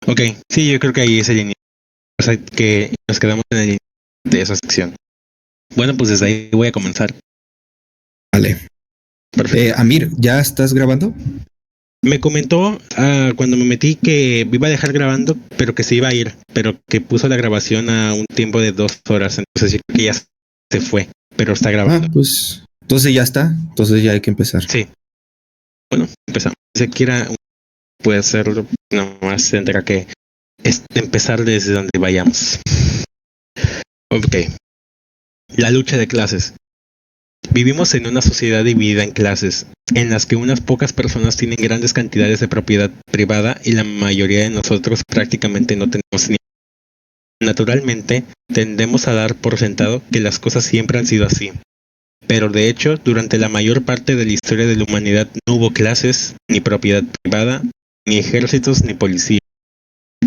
Ok, sí, yo creo que ahí es el inicio. O sea, que nos quedamos en el inicio de esa sección. Bueno, pues desde ahí voy a comenzar. Vale. Perfecto. Amir, ¿ya estás grabando? Me comentó cuando me metí que iba a dejar grabando, pero que se iba a ir, pero que puso la grabación a un tiempo de 2 horas. Entonces yo creo que ya se fue, pero está Ah, grabando. pues entonces ya está. Entonces ya hay que empezar. Sí, bueno, empezamos. Si quiera, puede hacerlo, nomás tendrá que empezar desde donde vayamos. Ok, la lucha de clases. Vivimos en una sociedad dividida en clases, en las que unas pocas personas tienen grandes cantidades de propiedad privada y la mayoría de nosotros prácticamente no tenemos ni. Naturalmente, tendemos a dar por sentado que las cosas siempre han sido así, pero de hecho, durante la mayor parte de la historia de la humanidad no hubo clases, ni propiedad privada, ni ejércitos, ni policía.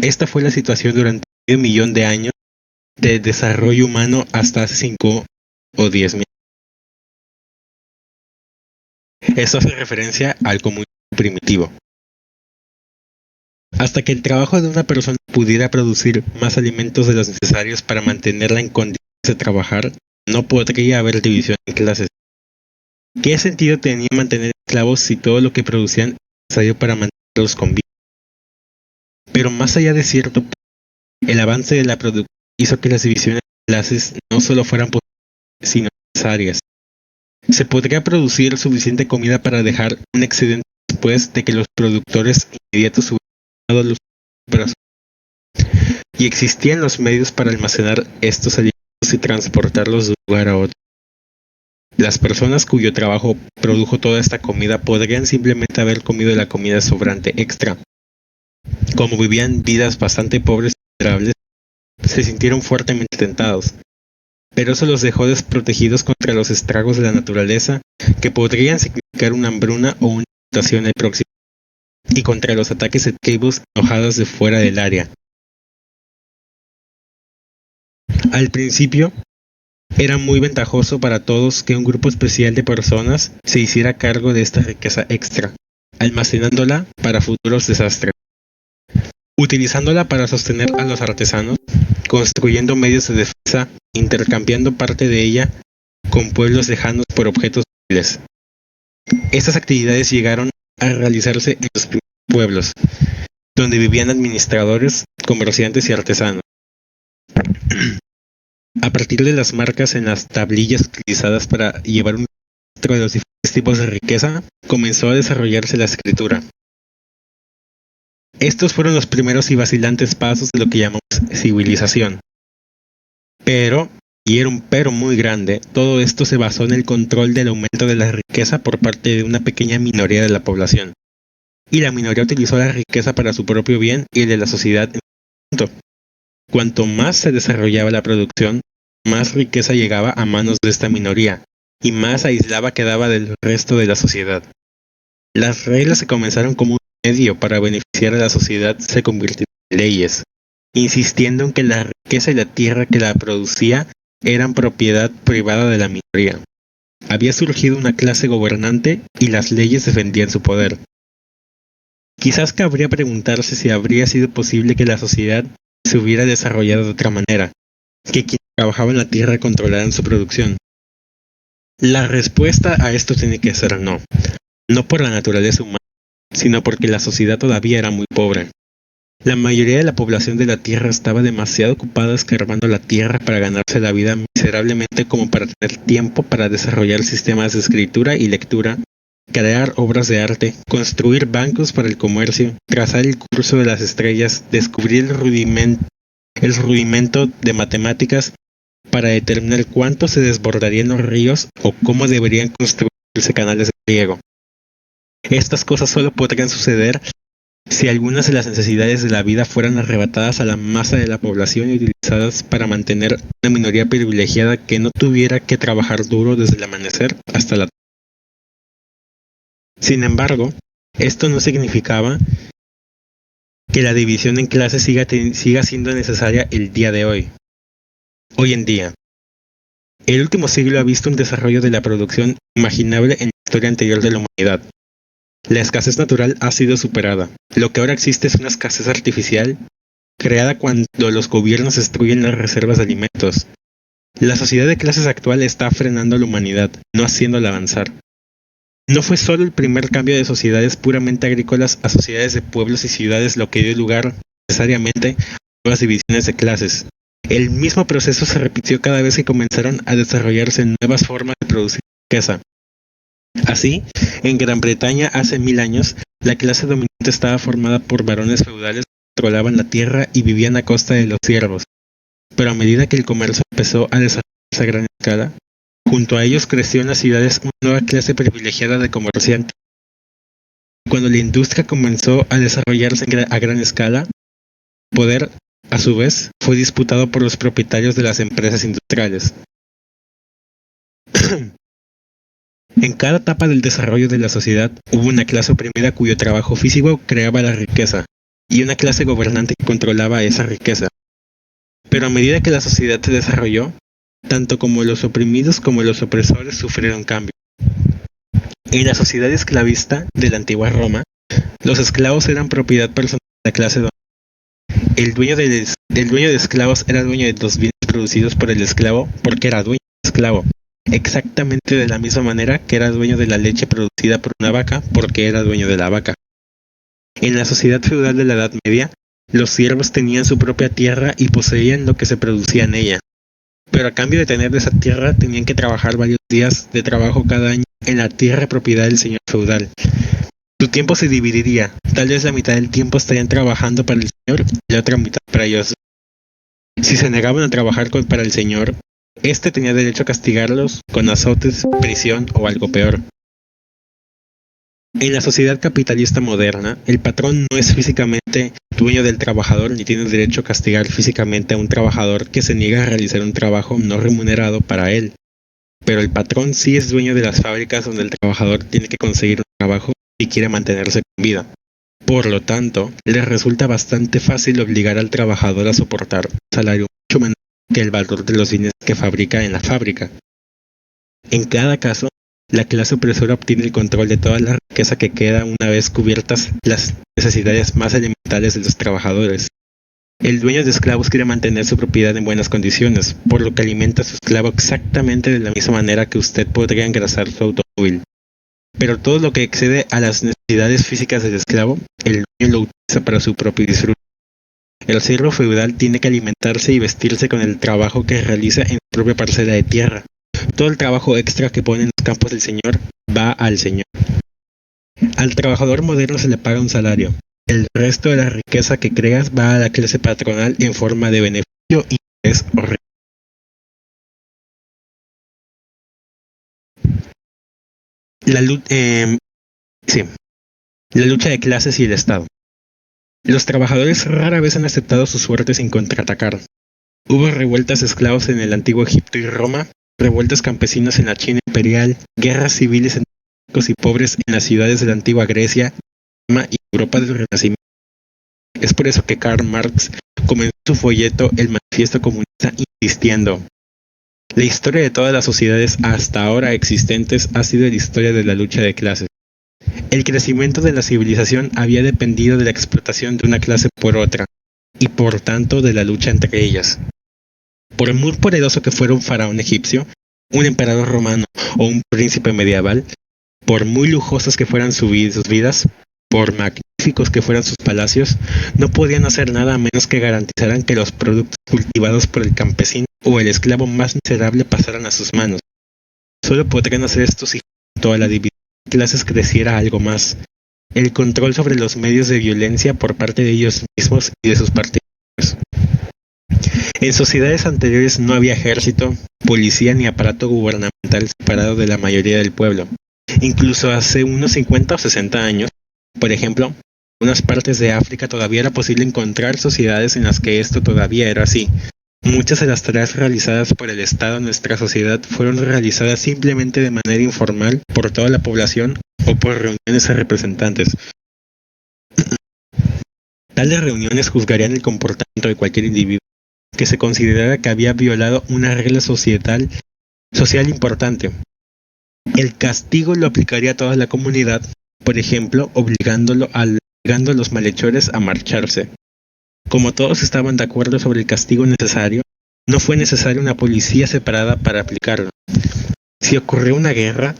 Esta fue la situación durante medio millón de años de desarrollo humano hasta hace 5 o 10 mil. Esto hace referencia al comunismo primitivo. Hasta que el trabajo de una persona pudiera producir más alimentos de los necesarios para mantenerla en condiciones de trabajar, no podría haber división en clases. ¿Qué sentido tenía mantener esclavos si todo lo que producían era necesario para mantenerlos con vida? Pero más allá de cierto punto, el avance de la producción hizo que las divisiones de clases no solo fueran posibles, sino necesarias. Se podría producir suficiente comida para dejar un excedente después de que los productores inmediatos hubieran dado los para y existían los medios para almacenar estos alimentos y transportarlos de un lugar a otro. Las personas cuyo trabajo produjo toda esta comida podrían simplemente haber comido la comida sobrante extra. Como vivían vidas bastante pobres y miserables, se sintieron fuertemente tentados, pero eso los dejó desprotegidos contra los estragos de la naturaleza que podrían significar una hambruna o una inundación el próximo, y contra los ataques de tribus enojadas de fuera del área. Al principio, era muy ventajoso para todos que un grupo especial de personas se hiciera cargo de esta riqueza extra, almacenándola para futuros desastres, utilizándola para sostener a los artesanos, construyendo medios de defensa, intercambiando parte de ella con pueblos lejanos por objetos útiles. Estas actividades llegaron a realizarse en los primeros pueblos, donde vivían administradores, comerciantes y artesanos. A partir de las marcas en las tablillas utilizadas para llevar un registro de los diferentes tipos de riqueza, comenzó a desarrollarse la escritura. Estos fueron los primeros y vacilantes pasos de lo que llamamos civilización. Pero, y era un pero muy grande, todo esto se basó en el control del aumento de la riqueza por parte de una pequeña minoría de la población. Y la minoría utilizó la riqueza para su propio bien y el de la sociedad en conjunto. Cuanto más se desarrollaba la producción, más riqueza llegaba a manos de esta minoría, y más aislada quedaba del resto de la sociedad. Las reglas que comenzaron como un medio para beneficiar a la sociedad se convirtieron en leyes, insistiendo en que la riqueza y la tierra que la producía eran propiedad privada de la minoría. Había surgido una clase gobernante y las leyes defendían su poder. Quizás cabría preguntarse si habría sido posible que la sociedad se hubiera desarrollado de otra manera, que quienes trabajaban la tierra controlaran su producción. La respuesta a esto tiene que ser no, no por la naturaleza humana, sino porque la sociedad todavía era muy pobre. La mayoría de la población de la Tierra estaba demasiado ocupada escarbando la Tierra para ganarse la vida miserablemente como para tener tiempo para desarrollar sistemas de escritura y lectura, crear obras de arte, construir bancos para el comercio, trazar el curso de las estrellas, descubrir el rudimento de matemáticas para determinar cuánto se desbordarían los ríos o cómo deberían construirse canales de riego. Estas cosas solo podrían suceder si algunas de las necesidades de la vida fueran arrebatadas a la masa de la población y utilizadas para mantener una minoría privilegiada que no tuviera que trabajar duro desde el amanecer hasta la tarde. Sin embargo, esto no significaba que la división en clases siga siendo necesaria el día de hoy. Hoy en día, el último siglo ha visto un desarrollo de la producción imaginable en la historia anterior de la humanidad. La escasez natural ha sido superada. Lo que ahora existe es una escasez artificial creada cuando los gobiernos destruyen las reservas de alimentos. La sociedad de clases actual está frenando a la humanidad, no haciéndola avanzar. No fue solo el primer cambio de sociedades puramente agrícolas a sociedades de pueblos y ciudades lo que dio lugar necesariamente a nuevas divisiones de clases. El mismo proceso se repitió cada vez que comenzaron a desarrollarse nuevas formas de producir riqueza. Así, en Gran Bretaña hace 1000 años, la clase dominante estaba formada por varones feudales que controlaban la tierra y vivían a costa de los siervos. Pero a medida que el comercio empezó a desarrollarse a gran escala, junto a ellos creció en las ciudades una nueva clase privilegiada de comerciantes. Cuando la industria comenzó a desarrollarse a gran escala, el poder, a su vez, fue disputado por los propietarios de las empresas industriales. En cada etapa del desarrollo de la sociedad hubo una clase oprimida cuyo trabajo físico creaba la riqueza, y una clase gobernante que controlaba esa riqueza. Pero a medida que la sociedad se desarrolló, tanto como los oprimidos como los opresores sufrieron cambios. En la sociedad esclavista de la antigua Roma, los esclavos eran propiedad personal de la clase dominante. El dueño de esclavos era dueño de los bienes producidos por el esclavo porque era dueño del esclavo, exactamente de la misma manera que era dueño de la leche producida por una vaca porque era dueño de la vaca. En la sociedad feudal de la Edad Media, los siervos tenían su propia tierra y poseían lo que se producía en ella. Pero a cambio de tener esa tierra tenían que trabajar varios días de trabajo cada año en la tierra propiedad del señor feudal. Su tiempo se dividiría, tal vez la mitad del tiempo estarían trabajando para el señor y la otra mitad para ellos. Si se negaban a trabajar para el señor, este tenía derecho a castigarlos con azotes, prisión o algo peor. En la sociedad capitalista moderna, el patrón no es físicamente dueño del trabajador ni tiene derecho a castigar físicamente a un trabajador que se niega a realizar un trabajo no remunerado para él. Pero el patrón sí es dueño de las fábricas donde el trabajador tiene que conseguir un trabajo si quiere mantenerse con vida. Por lo tanto, le resulta bastante fácil obligar al trabajador a soportar un salario mucho menor que el valor de los bienes que fabrica en la fábrica. En cada caso, la clase opresora obtiene el control de toda la riqueza que queda una vez cubiertas las necesidades más elementales de los trabajadores. El dueño de esclavos quiere mantener su propiedad en buenas condiciones, por lo que alimenta a su esclavo exactamente de la misma manera que usted podría engrasar su automóvil. Pero todo lo que excede a las necesidades físicas del esclavo, el dueño lo utiliza para su propio disfrute. El siervo feudal tiene que alimentarse y vestirse con el trabajo que realiza en su propia parcela de tierra. Todo el trabajo extra que pone en los campos del señor va al señor. Al trabajador moderno se le paga un salario. El resto de la riqueza que creas va a la clase patronal en forma de beneficio, interés o renta. La lucha de clases y el Estado. Los trabajadores rara vez han aceptado su suerte sin contraatacar. Hubo revueltas de esclavos en el antiguo Egipto y Roma, revueltas campesinas en la China imperial, guerras civiles entre ricos y pobres en las ciudades de la antigua Grecia, Roma y Europa del Renacimiento. Es por eso que Karl Marx comenzó su folleto El Manifiesto Comunista insistiendo: la historia de todas las sociedades hasta ahora existentes ha sido la historia de la lucha de clases. El crecimiento de la civilización había dependido de la explotación de una clase por otra, y por tanto de la lucha entre ellas. Por muy poderoso que fuera un faraón egipcio, un emperador romano o un príncipe medieval, por muy lujosas que fueran sus vidas, por magníficos que fueran sus palacios, no podían hacer nada a menos que garantizaran que los productos cultivados por el campesino o el esclavo más miserable pasaran a sus manos. Solo podrían hacer esto si junto a la división de clases creciera algo más: el control sobre los medios de violencia por parte de ellos mismos y de sus partidarios. En sociedades anteriores no había ejército, policía ni aparato gubernamental separado de la mayoría del pueblo. Incluso hace unos 50 o 60 años, por ejemplo, en unas partes de África todavía era posible encontrar sociedades en las que esto todavía era así. Muchas de las tareas realizadas por el Estado en nuestra sociedad fueron realizadas simplemente de manera informal por toda la población o por reuniones de representantes. Tales reuniones juzgarían el comportamiento de cualquier individuo que se considerara que había violado una regla social importante. El castigo lo aplicaría a toda la comunidad por ejemplo, obligando a los malhechores a marcharse. Como todos estaban de acuerdo sobre el castigo necesario, no fue necesaria una policía separada para aplicarlo. Si ocurrió una guerra,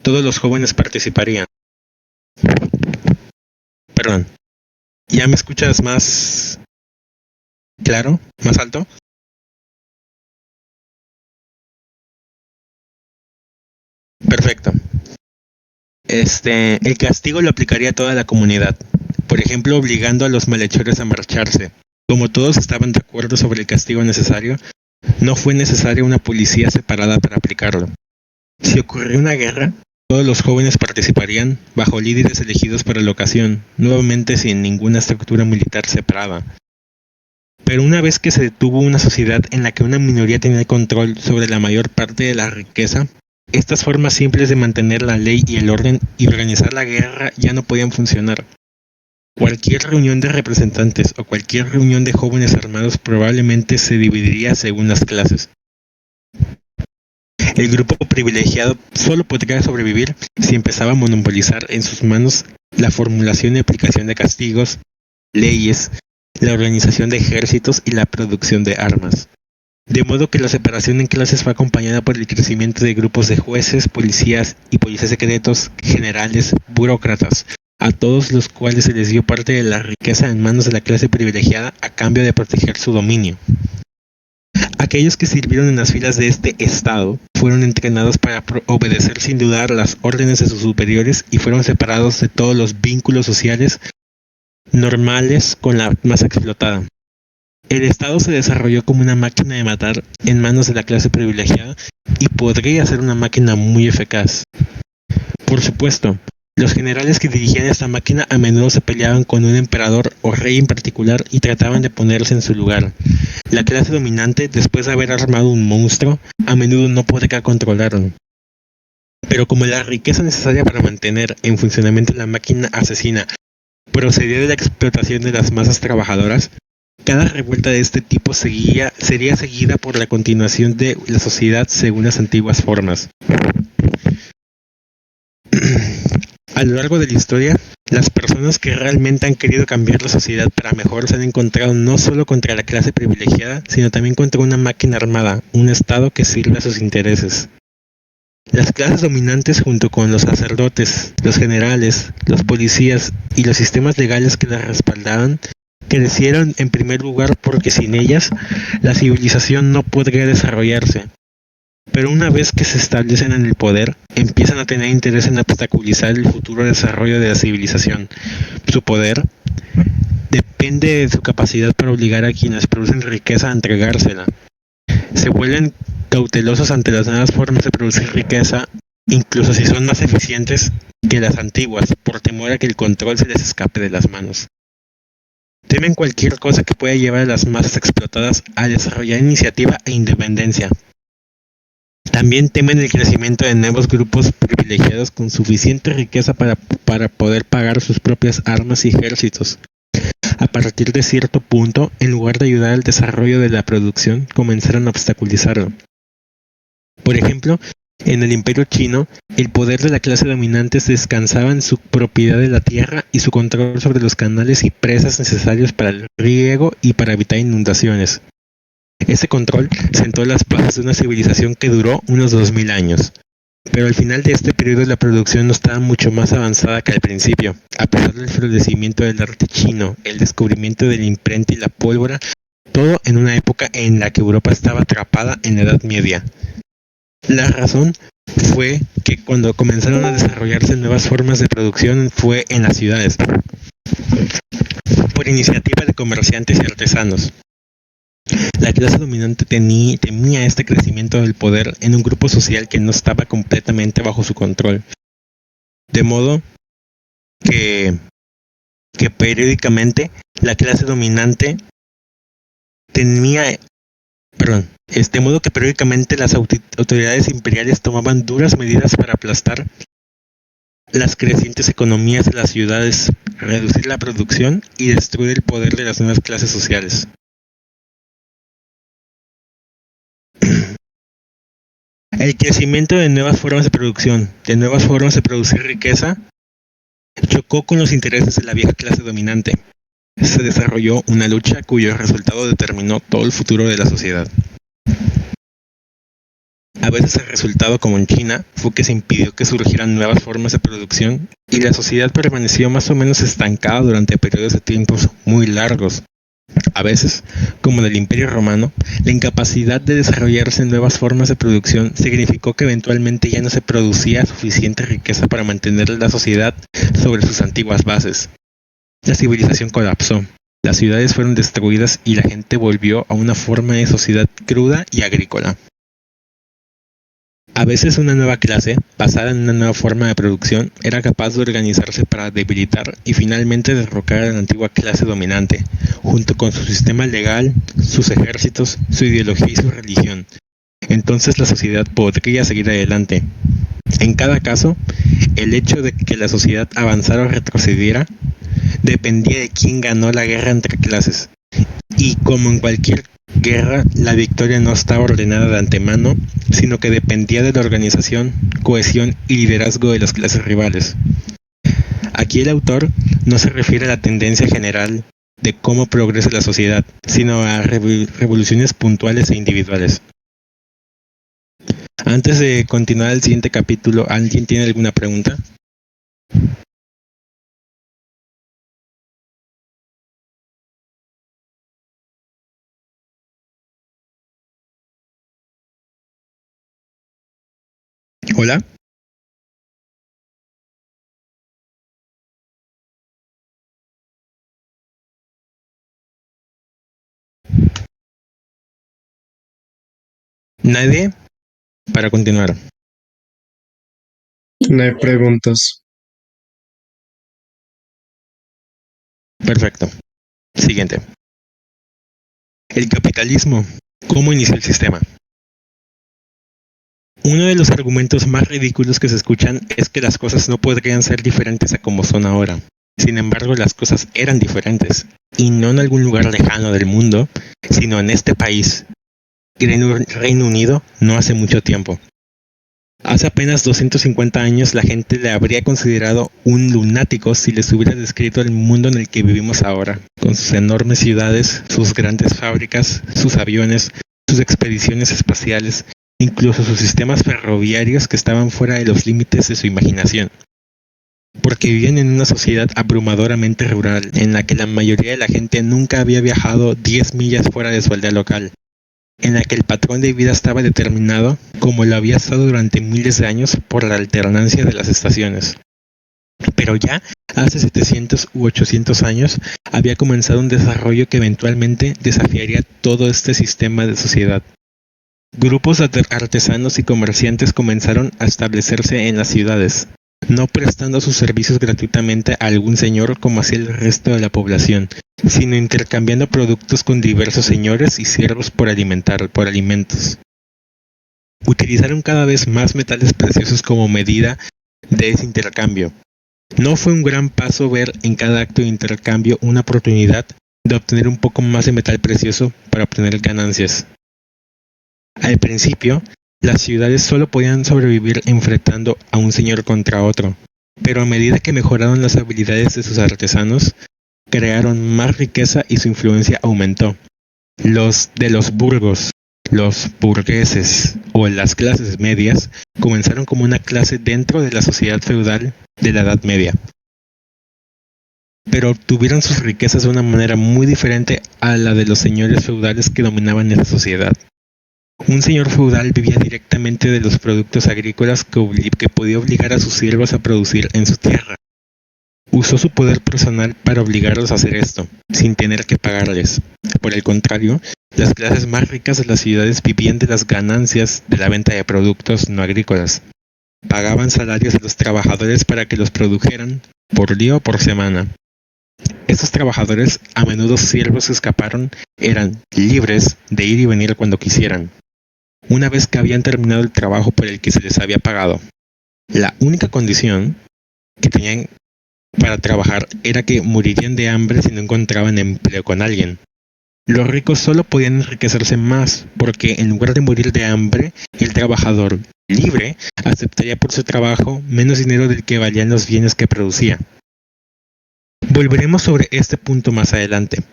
todos los jóvenes participarían. Perdón, ¿ya me escuchas más claro? ¿Más alto? Perfecto. El castigo lo aplicaría a toda la comunidad, por ejemplo, obligando a los malhechores a marcharse. Como todos estaban de acuerdo sobre el castigo necesario, no fue necesaria una policía separada para aplicarlo. Si ocurrió una guerra, todos los jóvenes participarían bajo líderes elegidos para la ocasión, nuevamente sin ninguna estructura militar separada. Pero una vez que se detuvo una sociedad en la que una minoría tenía el control sobre la mayor parte de la riqueza, estas formas simples de mantener la ley y el orden y organizar la guerra ya no podían funcionar. Cualquier reunión de representantes o cualquier reunión de jóvenes armados probablemente se dividiría según las clases. El grupo privilegiado solo podría sobrevivir si empezaba a monopolizar en sus manos la formulación y aplicación de castigos, leyes, la organización de ejércitos y la producción de armas. De modo que la separación en clases fue acompañada por el crecimiento de grupos de jueces, policías y policías secretos, generales, burócratas, a todos los cuales se les dio parte de la riqueza en manos de la clase privilegiada a cambio de proteger su dominio. Aquellos que sirvieron en las filas de este Estado fueron entrenados para obedecer sin dudar las órdenes de sus superiores y fueron separados de todos los vínculos sociales normales con la masa explotada. El Estado se desarrolló como una máquina de matar en manos de la clase privilegiada y podría ser una máquina muy eficaz. Por supuesto, los generales que dirigían esta máquina a menudo se peleaban con un emperador o rey en particular y trataban de ponerse en su lugar. La clase dominante, después de haber armado un monstruo, a menudo no podría controlarlo. Pero como la riqueza necesaria para mantener en funcionamiento la máquina asesina procedía de la explotación de las masas trabajadoras, cada revuelta de este tipo sería seguida por la continuación de la sociedad según las antiguas formas. A lo largo de la historia, las personas que realmente han querido cambiar la sociedad para mejor se han encontrado no solo contra la clase privilegiada, sino también contra una máquina armada, un Estado que sirve a sus intereses. Las clases dominantes junto con los sacerdotes, los generales, los policías y los sistemas legales que las respaldaban, crecieron en primer lugar porque sin ellas la civilización no podría desarrollarse. Pero una vez que se establecen en el poder, empiezan a tener interés en obstaculizar el futuro desarrollo de la civilización. Su poder depende de su capacidad para obligar a quienes producen riqueza a entregársela. Se vuelven cautelosos ante las nuevas formas de producir riqueza, incluso si son más eficientes que las antiguas, por temor a que el control se les escape de las manos. Temen cualquier cosa que pueda llevar a las masas explotadas a desarrollar iniciativa e independencia. También temen el crecimiento de nuevos grupos privilegiados con suficiente riqueza para poder pagar sus propias armas y ejércitos. A partir de cierto punto, en lugar de ayudar al desarrollo de la producción, comenzaron a obstaculizarlo. Por ejemplo, en el Imperio Chino, el poder de la clase dominante se descansaba en su propiedad de la tierra y su control sobre los canales y presas necesarios para el riego y para evitar inundaciones. Ese control sentó las bases de una civilización que duró unos 2000 años. Pero al final de este periodo la producción no estaba mucho más avanzada que al principio. A pesar del florecimiento del arte chino, el descubrimiento de la imprenta y la pólvora, todo en una época en la que Europa estaba atrapada en la Edad Media. La razón fue que cuando comenzaron a desarrollarse nuevas formas de producción fue en las ciudades, por iniciativa de comerciantes y artesanos. La clase dominante temía este crecimiento del poder en un grupo social que no estaba completamente bajo su control. De modo que periódicamente la clase dominante de modo que periódicamente las autoridades imperiales tomaban duras medidas para aplastar las crecientes economías de las ciudades, reducir la producción y destruir el poder de las nuevas clases sociales. El crecimiento de nuevas formas de producción, de nuevas formas de producir riqueza, chocó con los intereses de la vieja clase dominante. Se desarrolló una lucha cuyo resultado determinó todo el futuro de la sociedad. A veces el resultado, como en China, fue que se impidió que surgieran nuevas formas de producción y la sociedad permaneció más o menos estancada durante periodos de tiempos muy largos. A veces, como en el Imperio Romano, la incapacidad de desarrollarse nuevas formas de producción significó que eventualmente ya no se producía suficiente riqueza para mantener la sociedad sobre sus antiguas bases. La civilización colapsó, las ciudades fueron destruidas y la gente volvió a una forma de sociedad cruda y agrícola. A veces una nueva clase, basada en una nueva forma de producción, era capaz de organizarse para debilitar y finalmente derrocar a la antigua clase dominante, junto con su sistema legal, sus ejércitos, su ideología y su religión. Entonces la sociedad podría seguir adelante. En cada caso, el hecho de que la sociedad avanzara o retrocediera dependía de quién ganó la guerra entre clases. Y como en cualquier guerra, la victoria no estaba ordenada de antemano, sino que dependía de la organización, cohesión y liderazgo de las clases rivales. Aquí el autor no se refiere a la tendencia general de cómo progresa la sociedad, sino a revoluciones puntuales e individuales. Antes de continuar el siguiente capítulo, ¿alguien tiene alguna pregunta? ¿Hola? ¿Nadie? Para continuar. No hay preguntas. Perfecto. Siguiente. El capitalismo. ¿Cómo inició el sistema? Uno de los argumentos más ridículos que se escuchan es que las cosas no podrían ser diferentes a como son ahora. Sin embargo, las cosas eran diferentes, y no en algún lugar lejano del mundo, sino en este país, Reino Unido, no hace mucho tiempo. Hace apenas 250 años la gente le habría considerado un lunático si les hubiera descrito el mundo en el que vivimos ahora, con sus enormes ciudades, sus grandes fábricas, sus aviones, sus expediciones espaciales, incluso sus sistemas ferroviarios que estaban fuera de los límites de su imaginación. Porque vivían en una sociedad abrumadoramente rural, en la que la mayoría de la gente nunca había viajado 10 millas fuera de su aldea local, en la que el patrón de vida estaba determinado, como lo había estado durante miles de años, por la alternancia de las estaciones. Pero ya hace 700 u 800 años había comenzado un desarrollo que eventualmente desafiaría todo este sistema de sociedad. Grupos de artesanos y comerciantes comenzaron a establecerse en las ciudades, no prestando sus servicios gratuitamente a algún señor como hacía el resto de la población, sino intercambiando productos con diversos señores y siervos por alimentos. Utilizaron cada vez más metales preciosos como medida de ese intercambio. No fue un gran paso ver en cada acto de intercambio una oportunidad de obtener un poco más de metal precioso para obtener ganancias. Al principio, las ciudades solo podían sobrevivir enfrentando a un señor contra otro, pero a medida que mejoraron las habilidades de sus artesanos, crearon más riqueza y su influencia aumentó. Los de los burgos, los burgueses o las clases medias comenzaron como una clase dentro de la sociedad feudal de la Edad Media, pero obtuvieron sus riquezas de una manera muy diferente a la de los señores feudales que dominaban esa sociedad. Un señor feudal vivía directamente de los productos agrícolas que podía obligar a sus siervos a producir en su tierra. Usó su poder personal para obligarlos a hacer esto, sin tener que pagarles. Por el contrario, las clases más ricas de las ciudades vivían de las ganancias de la venta de productos no agrícolas. Pagaban salarios a los trabajadores para que los produjeran, por día o por semana. Estos trabajadores, a menudo siervos que escaparon, eran libres de ir y venir cuando quisieran, una vez que habían terminado el trabajo por el que se les había pagado. La única condición que tenían para trabajar era que morirían de hambre si no encontraban empleo con alguien. Los ricos solo podían enriquecerse más porque en lugar de morir de hambre, el trabajador, libre, aceptaría por su trabajo menos dinero del que valían los bienes que producía. Volveremos sobre este punto más adelante.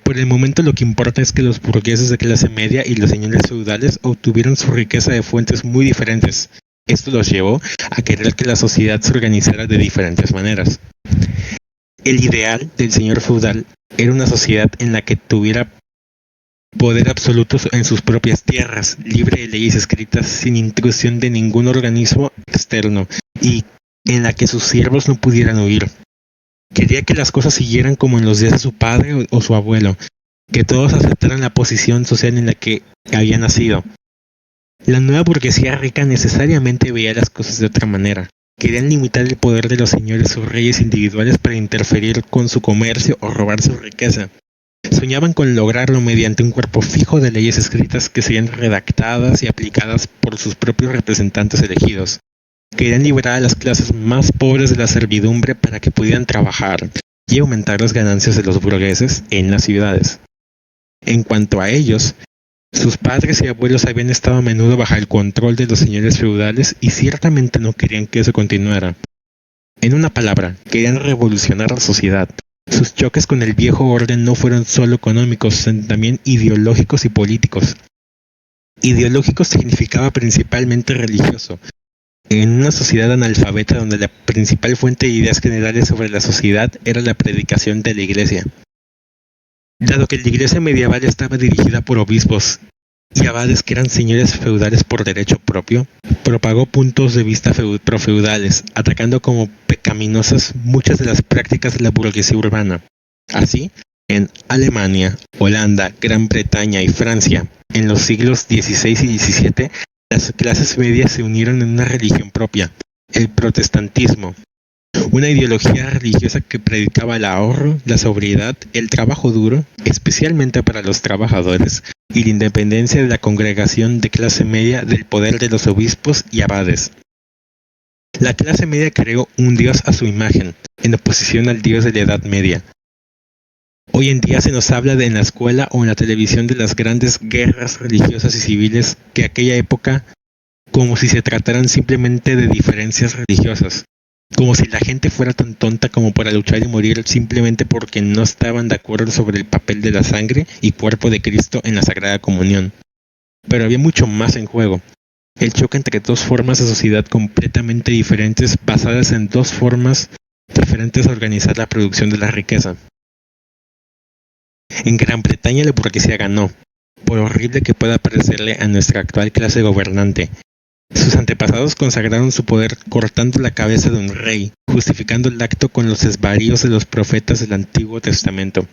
Por el momento lo que importa es que los burgueses de clase media y los señores feudales obtuvieron su riqueza de fuentes muy diferentes. Esto los llevó a querer que la sociedad se organizara de diferentes maneras. El ideal del señor feudal era una sociedad en la que tuviera poder absoluto en sus propias tierras, libre de leyes escritas, sin intrusión de ningún organismo externo, y en la que sus siervos no pudieran huir. Quería que las cosas siguieran como en los días de su padre o su abuelo, que todos aceptaran la posición social en la que había nacido. La nueva burguesía rica necesariamente veía las cosas de otra manera. Querían limitar el poder de los señores o reyes individuales para interferir con su comercio o robar su riqueza. Soñaban con lograrlo mediante un cuerpo fijo de leyes escritas que serían redactadas y aplicadas por sus propios representantes elegidos. Querían liberar a las clases más pobres de la servidumbre para que pudieran trabajar y aumentar las ganancias de los burgueses en las ciudades. En cuanto a ellos, sus padres y abuelos habían estado a menudo bajo el control de los señores feudales y ciertamente no querían que eso continuara. En una palabra, querían revolucionar la sociedad. Sus choques con el viejo orden no fueron solo económicos, sino también ideológicos y políticos. Ideológico significaba principalmente religioso. En una sociedad analfabeta donde la principal fuente de ideas generales sobre la sociedad era la predicación de la iglesia. Dado que la iglesia medieval estaba dirigida por obispos y abades que eran señores feudales por derecho propio, propagó puntos de vista profeudales, atacando como pecaminosas muchas de las prácticas de la burguesía urbana. Así, en Alemania, Holanda, Gran Bretaña y Francia, en los siglos XVI y XVII, las clases medias se unieron en una religión propia, el protestantismo, una ideología religiosa que predicaba el ahorro, la sobriedad, el trabajo duro, especialmente para los trabajadores, y la independencia de la congregación de clase media del poder de los obispos y abades. La clase media creó un dios a su imagen, en oposición al dios de la Edad Media. Hoy en día se nos habla en la escuela o en la televisión de las grandes guerras religiosas y civiles que aquella época, como si se trataran simplemente de diferencias religiosas, como si la gente fuera tan tonta como para luchar y morir simplemente porque no estaban de acuerdo sobre el papel de la sangre y cuerpo de Cristo en la Sagrada Comunión. Pero había mucho más en juego. El choque entre dos formas de sociedad completamente diferentes basadas en dos formas diferentes de organizar la producción de la riqueza. En Gran Bretaña la burguesía ganó, por horrible que pueda parecerle a nuestra actual clase gobernante. Sus antepasados consagraron su poder cortando la cabeza de un rey, justificando el acto con los desvaríos de los profetas del Antiguo Testamento.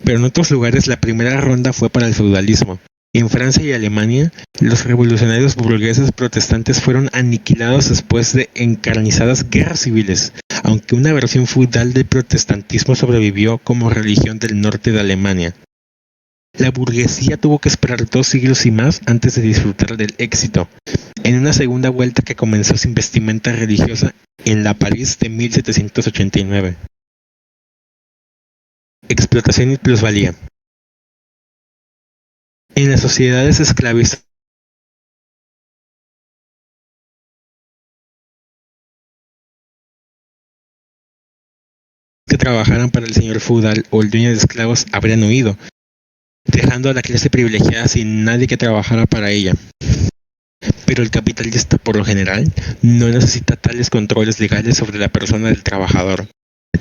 Pero en otros lugares la primera ronda fue para el feudalismo. En Francia y Alemania, los revolucionarios burgueses protestantes fueron aniquilados después de encarnizadas guerras civiles, aunque una versión feudal del protestantismo sobrevivió como religión del norte de Alemania. La burguesía tuvo que esperar 2 siglos y más antes de disfrutar del éxito, en una segunda vuelta que comenzó sin vestimenta religiosa en la París de 1789. Explotación y plusvalía. En las sociedades esclavistas que trabajaran para el señor feudal o el dueño de esclavos habrían huido, dejando a la clase privilegiada sin nadie que trabajara para ella. Pero el capitalista, por lo general, no necesita tales controles legales sobre la persona del trabajador.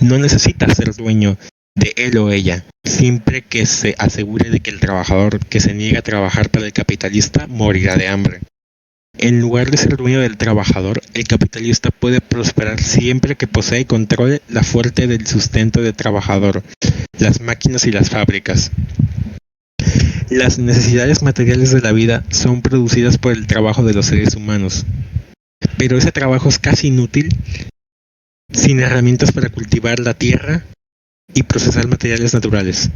No necesita ser dueño de él o ella, siempre que se asegure de que el trabajador que se niega a trabajar para el capitalista morirá de hambre. En lugar de ser dueño del trabajador, el capitalista puede prosperar siempre que posea y controle la fuente del sustento del trabajador, las máquinas y las fábricas. Las necesidades materiales de la vida son producidas por el trabajo de los seres humanos, pero ese trabajo es casi inútil sin herramientas para cultivar la tierra y procesar materiales naturales.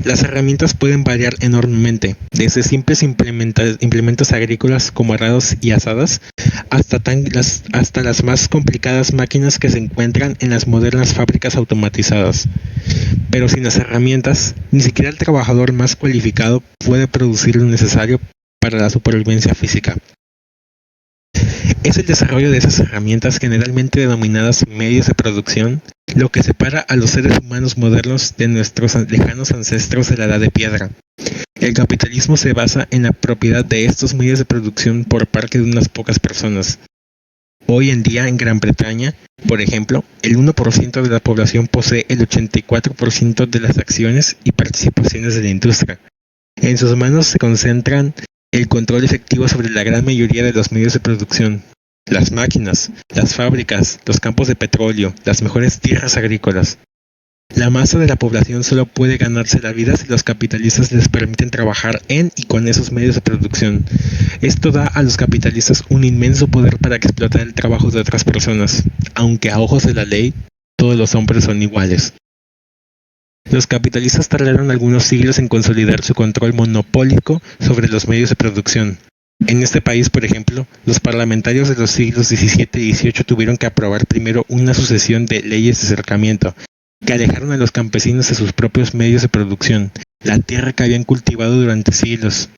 Las herramientas pueden variar enormemente, desde simples implementos agrícolas como arados y azadas, hasta las más complicadas máquinas que se encuentran en las modernas fábricas automatizadas. Pero sin las herramientas, ni siquiera el trabajador más cualificado puede producir lo necesario para la supervivencia física. Es el desarrollo de esas herramientas generalmente denominadas medios de producción lo que separa a los seres humanos modernos de nuestros lejanos ancestros de la Edad de Piedra. El capitalismo se basa en la propiedad de estos medios de producción por parte de unas pocas personas. Hoy en día en Gran Bretaña, por ejemplo, el 1% de la población posee el 84% de las acciones y participaciones de la industria. En sus manos se concentran el control efectivo sobre la gran mayoría de los medios de producción, las máquinas, las fábricas, los campos de petróleo, las mejores tierras agrícolas. La masa de la población solo puede ganarse la vida si los capitalistas les permiten trabajar en y con esos medios de producción. Esto da a los capitalistas un inmenso poder para explotar el trabajo de otras personas, aunque a ojos de la ley, todos los hombres son iguales. Los capitalistas tardaron algunos siglos en consolidar su control monopólico sobre los medios de producción. En este país, por ejemplo, los parlamentarios de los siglos XVII y XVIII tuvieron que aprobar primero una sucesión de leyes de cercamiento, que alejaron a los campesinos de sus propios medios de producción, la tierra que habían cultivado durante siglos.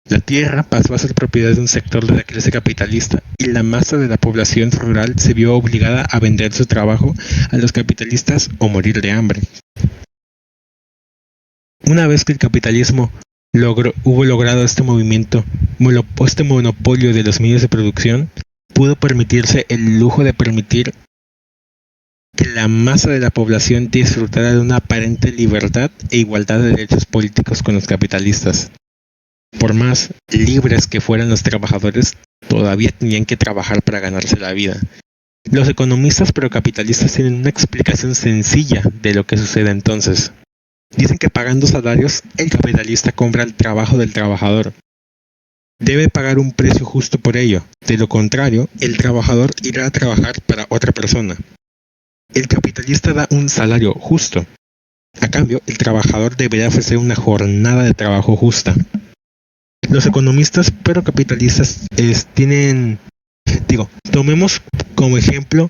La tierra pasó a ser propiedad de un sector de la clase capitalista y la masa de la población rural se vio obligada a vender su trabajo a los capitalistas o morir de hambre. Una vez que el capitalismo hubo logrado este monopolio de los medios de producción, pudo permitirse el lujo de permitir que la masa de la población disfrutara de una aparente libertad e igualdad de derechos políticos con los capitalistas. Por más libres que fueran los trabajadores, todavía tenían que trabajar para ganarse la vida. Los economistas procapitalistas tienen una explicación sencilla de lo que sucede entonces. Dicen que pagando salarios, el capitalista compra el trabajo del trabajador. Debe pagar un precio justo por ello. De lo contrario, el trabajador irá a trabajar para otra persona. El capitalista da un salario justo. A cambio, el trabajador deberá ofrecer una jornada de trabajo justa. Los economistas procapitalistas tomemos como ejemplo.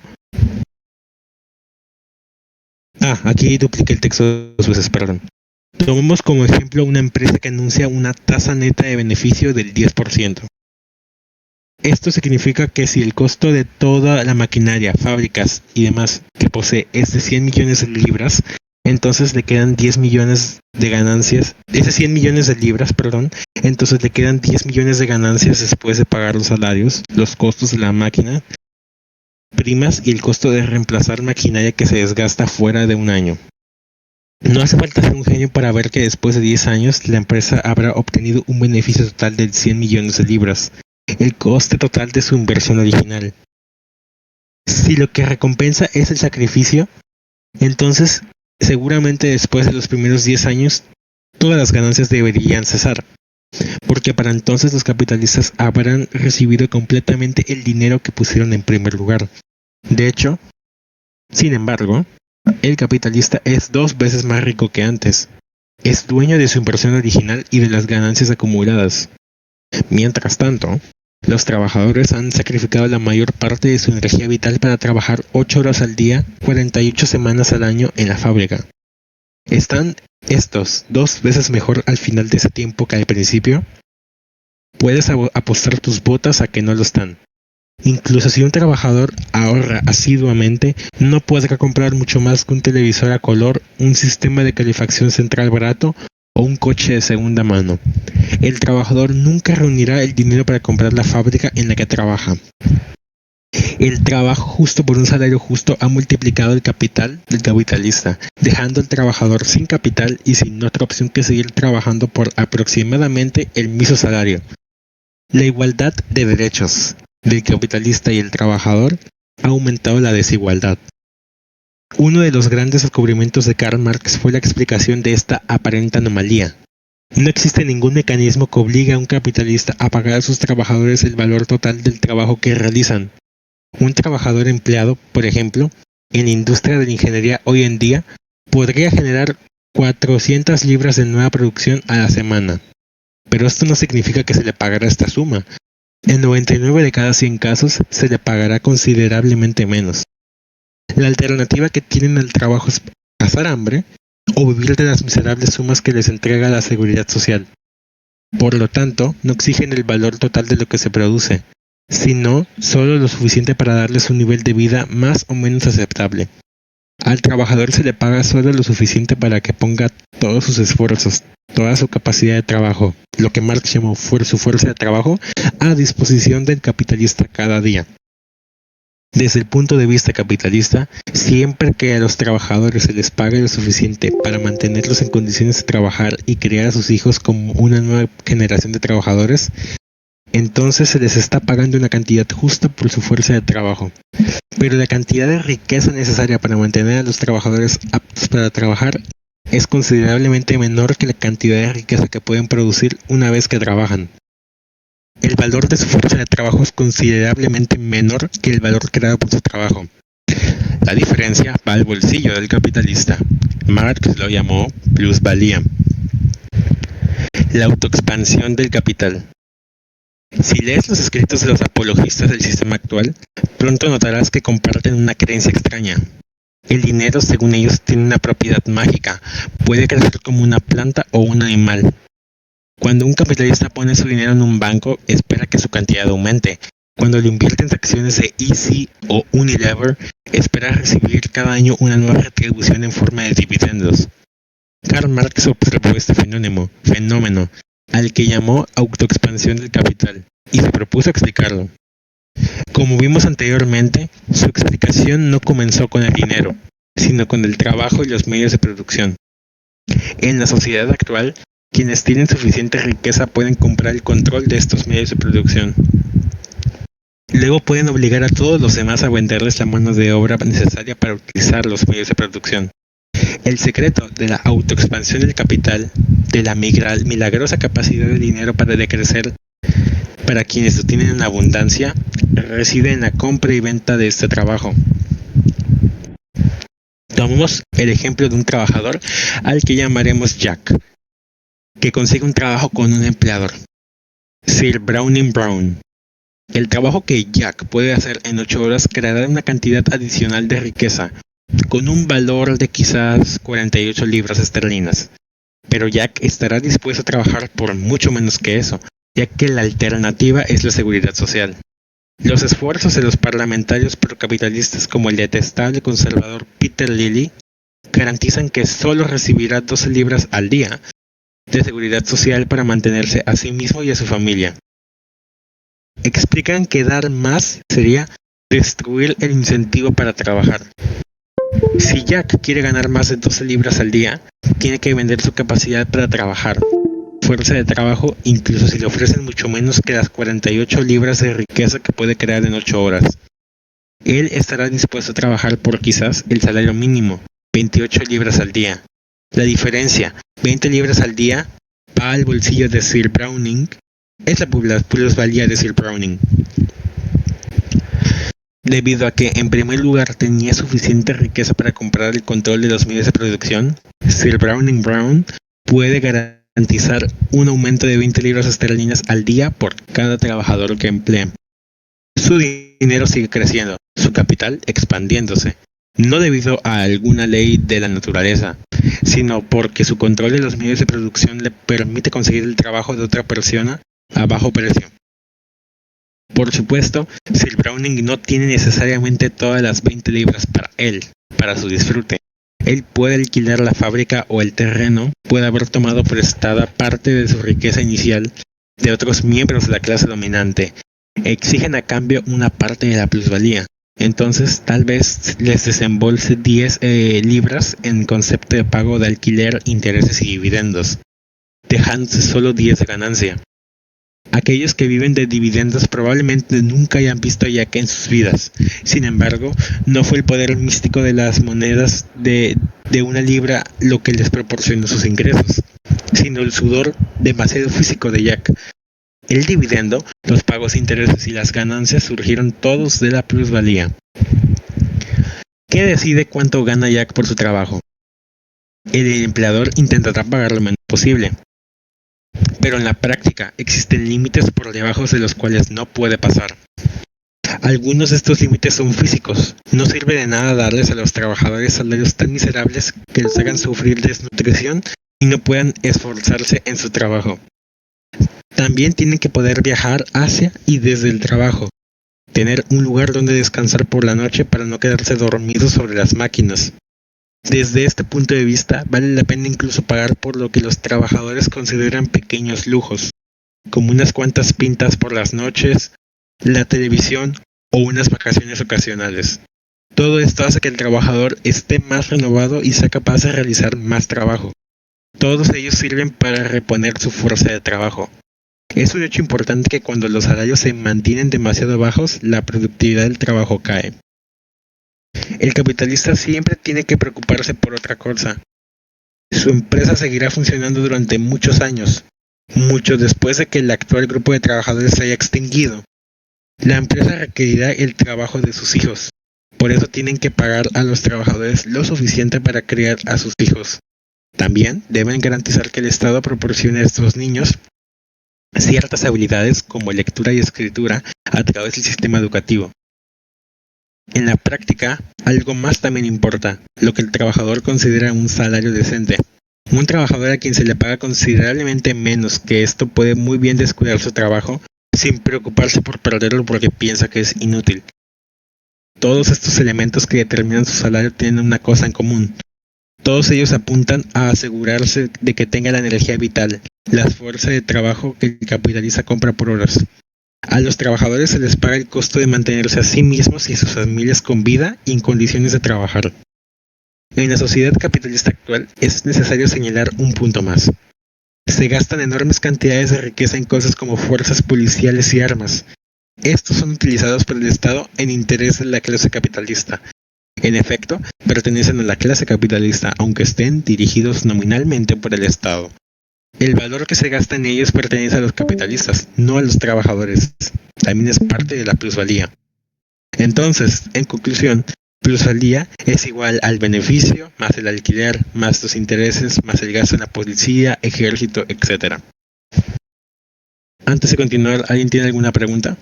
Aquí dupliqué el texto 2 veces, perdón. Tomemos como ejemplo una empresa que anuncia una tasa neta de beneficio del 10%. Esto significa que si el costo de toda la maquinaria, fábricas y demás que posee es de 100 millones de libras, entonces le quedan 10 millones de ganancias. Es de 100 millones de libras, entonces le quedan 10 millones de ganancias después de pagar los salarios, los costos de la máquina, primas y el costo de reemplazar maquinaria que se desgasta fuera de un año. No hace falta ser un genio para ver que después de 10 años la empresa habrá obtenido un beneficio total de 100 millones de libras, el coste total de su inversión original. Si lo que recompensa es el sacrificio, entonces seguramente después de los primeros 10 años todas las ganancias deberían cesar, porque para entonces los capitalistas habrán recibido completamente el dinero que pusieron en primer lugar. De hecho, sin embargo, el capitalista es 2 veces más rico que antes. Es dueño de su inversión original y de las ganancias acumuladas. Mientras tanto, los trabajadores han sacrificado la mayor parte de su energía vital para trabajar 8 horas al día, 48 semanas al año en la fábrica. ¿Están estos 2 veces mejor al final de ese tiempo que al principio? Puedes apostar tus botas a que no lo están. Incluso si un trabajador ahorra asiduamente, no podrá comprar mucho más que un televisor a color, un sistema de calefacción central barato o un coche de segunda mano. El trabajador nunca reunirá el dinero para comprar la fábrica en la que trabaja. El trabajo justo por un salario justo ha multiplicado el capital del capitalista, dejando al trabajador sin capital y sin otra opción que seguir trabajando por aproximadamente el mismo salario. La igualdad de derechos del capitalista y el trabajador ha aumentado la desigualdad. Uno de los grandes descubrimientos de Karl Marx fue la explicación de esta aparente anomalía. No existe ningún mecanismo que obligue a un capitalista a pagar a sus trabajadores el valor total del trabajo que realizan. Un trabajador empleado, por ejemplo, en la industria de la ingeniería hoy en día, podría generar 400 libras de nueva producción a la semana. Pero esto no significa que se le pagará esta suma. En 99 de cada 100 casos se le pagará considerablemente menos. La alternativa que tienen al trabajo es pasar hambre o vivir de las miserables sumas que les entrega la seguridad social. Por lo tanto, no exigen el valor total de lo que se produce, sino solo lo suficiente para darles un nivel de vida más o menos aceptable. Al trabajador se le paga solo lo suficiente para que ponga todos sus esfuerzos, toda su capacidad de trabajo, lo que Marx llamó su fuerza de trabajo, a disposición del capitalista cada día. Desde el punto de vista capitalista, siempre que a los trabajadores se les pague lo suficiente para mantenerlos en condiciones de trabajar y criar a sus hijos como una nueva generación de trabajadores, entonces se les está pagando una cantidad justa por su fuerza de trabajo. Pero la cantidad de riqueza necesaria para mantener a los trabajadores aptos para trabajar es considerablemente menor que la cantidad de riqueza que pueden producir una vez que trabajan. El valor de su fuerza de trabajo es considerablemente menor que el valor creado por su trabajo. La diferencia va al bolsillo del capitalista. Marx lo llamó plusvalía. La autoexpansión del capital. Si lees los escritos de los apologistas del sistema actual, pronto notarás que comparten una creencia extraña. El dinero, según ellos, tiene una propiedad mágica, puede crecer como una planta o un animal. Cuando un capitalista pone su dinero en un banco, espera que su cantidad aumente. Cuando lo invierte en acciones de Easy o Unilever, espera recibir cada año una nueva retribución en forma de dividendos. Karl Marx observó este fenómeno, al que llamó autoexpansión del capital, y se propuso explicarlo. Como vimos anteriormente, su explicación no comenzó con el dinero, sino con el trabajo y los medios de producción. En la sociedad actual, quienes tienen suficiente riqueza pueden comprar el control de estos medios de producción. Luego pueden obligar a todos los demás a venderles la mano de obra necesaria para utilizar los medios de producción. El secreto de la autoexpansión del capital, de la milagrosa capacidad del dinero para decrecer para quienes lo tienen en abundancia, reside en la compra y venta de este trabajo. Tomemos el ejemplo de un trabajador al que llamaremos Jack, que consigue un trabajo con un empleador, Sir Browning Brown. El trabajo que Jack puede hacer en 8 horas creará una cantidad adicional de riqueza, con un valor de quizás 48 libras esterlinas. Pero Jack estará dispuesto a trabajar por mucho menos que eso, ya que la alternativa es la seguridad social. Los esfuerzos de los parlamentarios procapitalistas como el detestable conservador Peter Lilly garantizan que solo recibirá 12 libras al día de seguridad social para mantenerse a sí mismo y a su familia. Explican que dar más sería destruir el incentivo para trabajar. Si Jack quiere ganar más de 12 libras al día, tiene que vender su capacidad para trabajar, fuerza de trabajo, incluso si le ofrecen mucho menos que las 48 libras de riqueza que puede crear en 8 horas. Él estará dispuesto a trabajar por quizás el salario mínimo, 28 libras al día. La diferencia, 20 libras al día, va al bolsillo de Sir Browning, es la plusvalía de Sir Browning. Debido a que, en primer lugar, tenía suficiente riqueza para comprar el control de los medios de producción, Sir Browning Brown puede garantizar un aumento de 20 libras esterlinas al día por cada trabajador que emplea. Su dinero sigue creciendo, su capital expandiéndose, no debido a alguna ley de la naturaleza, sino porque su control de los medios de producción le permite conseguir el trabajo de otra persona a bajo precio. Por supuesto, Sir Browning no tiene necesariamente todas las 20 libras para él, para su disfrute. Él puede alquilar la fábrica o el terreno, puede haber tomado prestada parte de su riqueza inicial de otros miembros de la clase dominante. Exigen a cambio una parte de la plusvalía. Entonces, tal vez les desembolse 10 libras en concepto de pago de alquiler, intereses y dividendos, dejándose solo 10 de ganancia. Aquellos que viven de dividendos probablemente nunca hayan visto a Jack en sus vidas. Sin embargo, no fue el poder místico de las monedas de una libra lo que les proporcionó sus ingresos, sino el sudor demasiado físico de Jack. El dividendo, los pagos de intereses y las ganancias surgieron todos de la plusvalía. ¿Qué decide cuánto gana Jack por su trabajo? El empleador intentará pagar lo menos posible. Pero en la práctica existen límites por debajo de los cuales no puede pasar. Algunos de estos límites son físicos. No sirve de nada darles a los trabajadores salarios tan miserables que los hagan sufrir desnutrición y no puedan esforzarse en su trabajo. También tienen que poder viajar hacia y desde el trabajo, tener un lugar donde descansar por la noche para no quedarse dormidos sobre las máquinas. Desde este punto de vista, vale la pena incluso pagar por lo que los trabajadores consideran pequeños lujos, como unas cuantas pintas por las noches, la televisión o unas vacaciones ocasionales. Todo esto hace que el trabajador esté más renovado y sea capaz de realizar más trabajo. Todos ellos sirven para reponer su fuerza de trabajo. Es un hecho importante que cuando los salarios se mantienen demasiado bajos, la productividad del trabajo cae. El capitalista siempre tiene que preocuparse por otra cosa. Su empresa seguirá funcionando durante muchos años, mucho después de que el actual grupo de trabajadores se haya extinguido. La empresa requerirá el trabajo de sus hijos. Por eso tienen que pagar a los trabajadores lo suficiente para criar a sus hijos. También deben garantizar que el Estado proporcione a estos niños ciertas habilidades como lectura y escritura a través del sistema educativo. En la práctica, algo más también importa, lo que el trabajador considera un salario decente. Un trabajador a quien se le paga considerablemente menos que esto puede muy bien descuidar su trabajo sin preocuparse por perderlo porque piensa que es inútil. Todos estos elementos que determinan su salario tienen una cosa en común. Todos ellos apuntan a asegurarse de que tenga la energía vital, la fuerza de trabajo que el capitalista compra por horas. A los trabajadores se les paga el costo de mantenerse a sí mismos y a sus familias con vida y en condiciones de trabajar. En la sociedad capitalista actual es necesario señalar un punto más. Se gastan enormes cantidades de riqueza en cosas como fuerzas policiales y armas. Estos son utilizados por el Estado en interés de la clase capitalista. En efecto, pertenecen a la clase capitalista, aunque estén dirigidos nominalmente por el Estado. El valor que se gasta en ellos pertenece a los capitalistas, no a los trabajadores. También es parte de la plusvalía. Entonces, en conclusión, plusvalía es igual al beneficio, más el alquiler, más los intereses, más el gasto en la policía, ejército, etc. Antes de continuar, ¿alguien tiene alguna pregunta?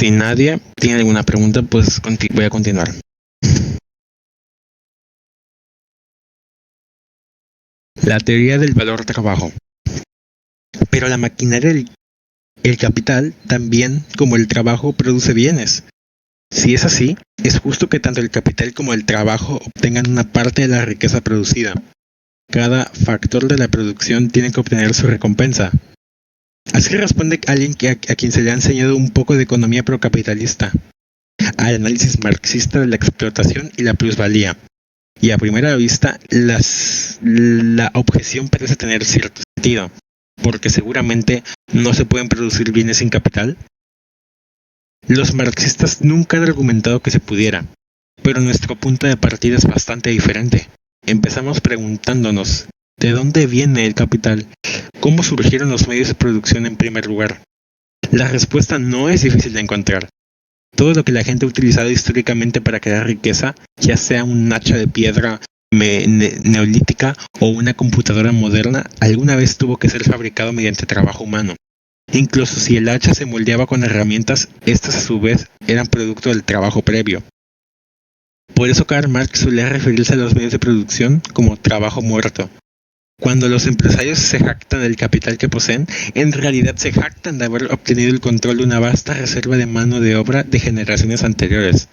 Si nadie tiene alguna pregunta, pues voy a continuar. La teoría del valor trabajo. Pero la maquinaria el capital, también como el trabajo, produce bienes. Si es así, es justo que tanto el capital como el trabajo obtengan una parte de la riqueza producida. Cada factor de la producción tiene que obtener su recompensa. Así responde alguien a quien se le ha enseñado un poco de economía procapitalista, al análisis marxista de la explotación y la plusvalía. Y a primera vista, la objeción parece tener cierto sentido, porque seguramente no se pueden producir bienes sin capital. Los marxistas nunca han argumentado que se pudiera, pero nuestro punto de partida es bastante diferente. Empezamos preguntándonos, ¿de dónde viene el capital? ¿Cómo surgieron los medios de producción en primer lugar? La respuesta no es difícil de encontrar. Todo lo que la gente ha utilizado históricamente para crear riqueza, ya sea un hacha de piedra neolítica o una computadora moderna, alguna vez tuvo que ser fabricado mediante trabajo humano. Incluso si el hacha se moldeaba con herramientas, estas a su vez eran producto del trabajo previo. Por eso Karl Marx solía referirse a los medios de producción como trabajo muerto. Cuando los empresarios se jactan del capital que poseen, en realidad se jactan de haber obtenido el control de una vasta reserva de mano de obra de generaciones anteriores.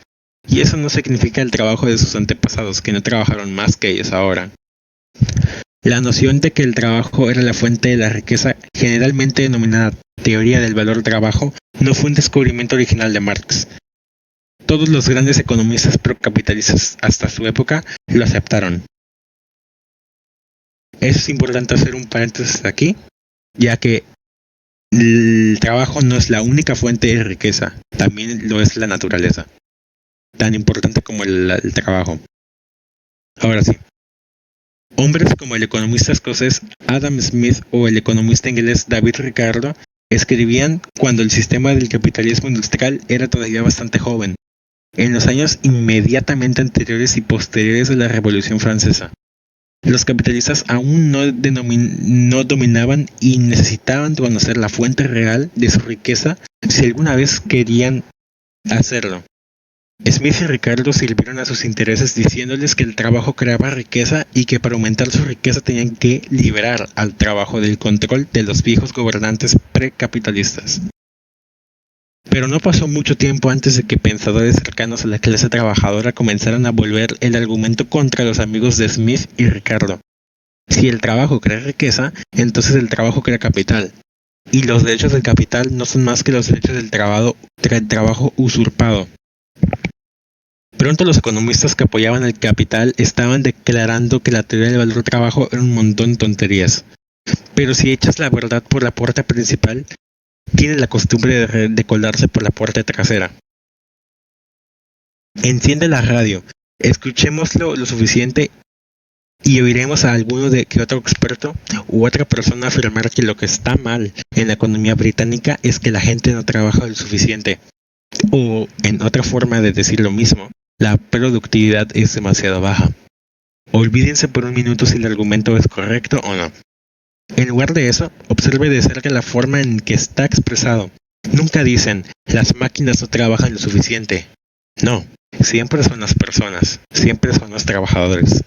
Y eso no significa el trabajo de sus antepasados, que no trabajaron más que ellos ahora. La noción de que el trabajo era la fuente de la riqueza, generalmente denominada teoría del valor trabajo, no fue un descubrimiento original de Marx. Todos los grandes economistas procapitalistas hasta su época lo aceptaron. Es importante hacer un paréntesis aquí, ya que el trabajo no es la única fuente de riqueza, también lo es la naturaleza, tan importante como el trabajo. Ahora sí, hombres como el economista escocés Adam Smith o el economista inglés David Ricardo escribían cuando el sistema del capitalismo industrial era todavía bastante joven, en los años inmediatamente anteriores y posteriores a la Revolución Francesa. Los capitalistas aún no dominaban y necesitaban conocer la fuente real de su riqueza si alguna vez querían hacerlo. Smith y Ricardo sirvieron a sus intereses diciéndoles que el trabajo creaba riqueza y que para aumentar su riqueza tenían que liberar al trabajo del control de los viejos gobernantes precapitalistas. Pero no pasó mucho tiempo antes de que pensadores cercanos a la clase trabajadora comenzaran a volver el argumento contra los amigos de Smith y Ricardo. Si el trabajo crea riqueza, entonces el trabajo crea capital. Y los derechos del capital no son más que los derechos del trabajo usurpado. Pronto los economistas que apoyaban el capital estaban declarando que la teoría del valor del trabajo era un montón de tonterías. Pero si echas la verdad por la puerta principal, tiene la costumbre de colarse por la puerta trasera. Enciende la radio, escuchémoslo lo suficiente y oiremos a alguno de que otro experto u otra persona afirmar que lo que está mal en la economía británica es que la gente no trabaja lo suficiente. O, en otra forma de decir lo mismo, la productividad es demasiado baja. Olvídense por un minuto si el argumento es correcto o no. En lugar de eso, observe de cerca la forma en que está expresado. Nunca dicen, las máquinas no trabajan lo suficiente. No, siempre son las personas, siempre son los trabajadores.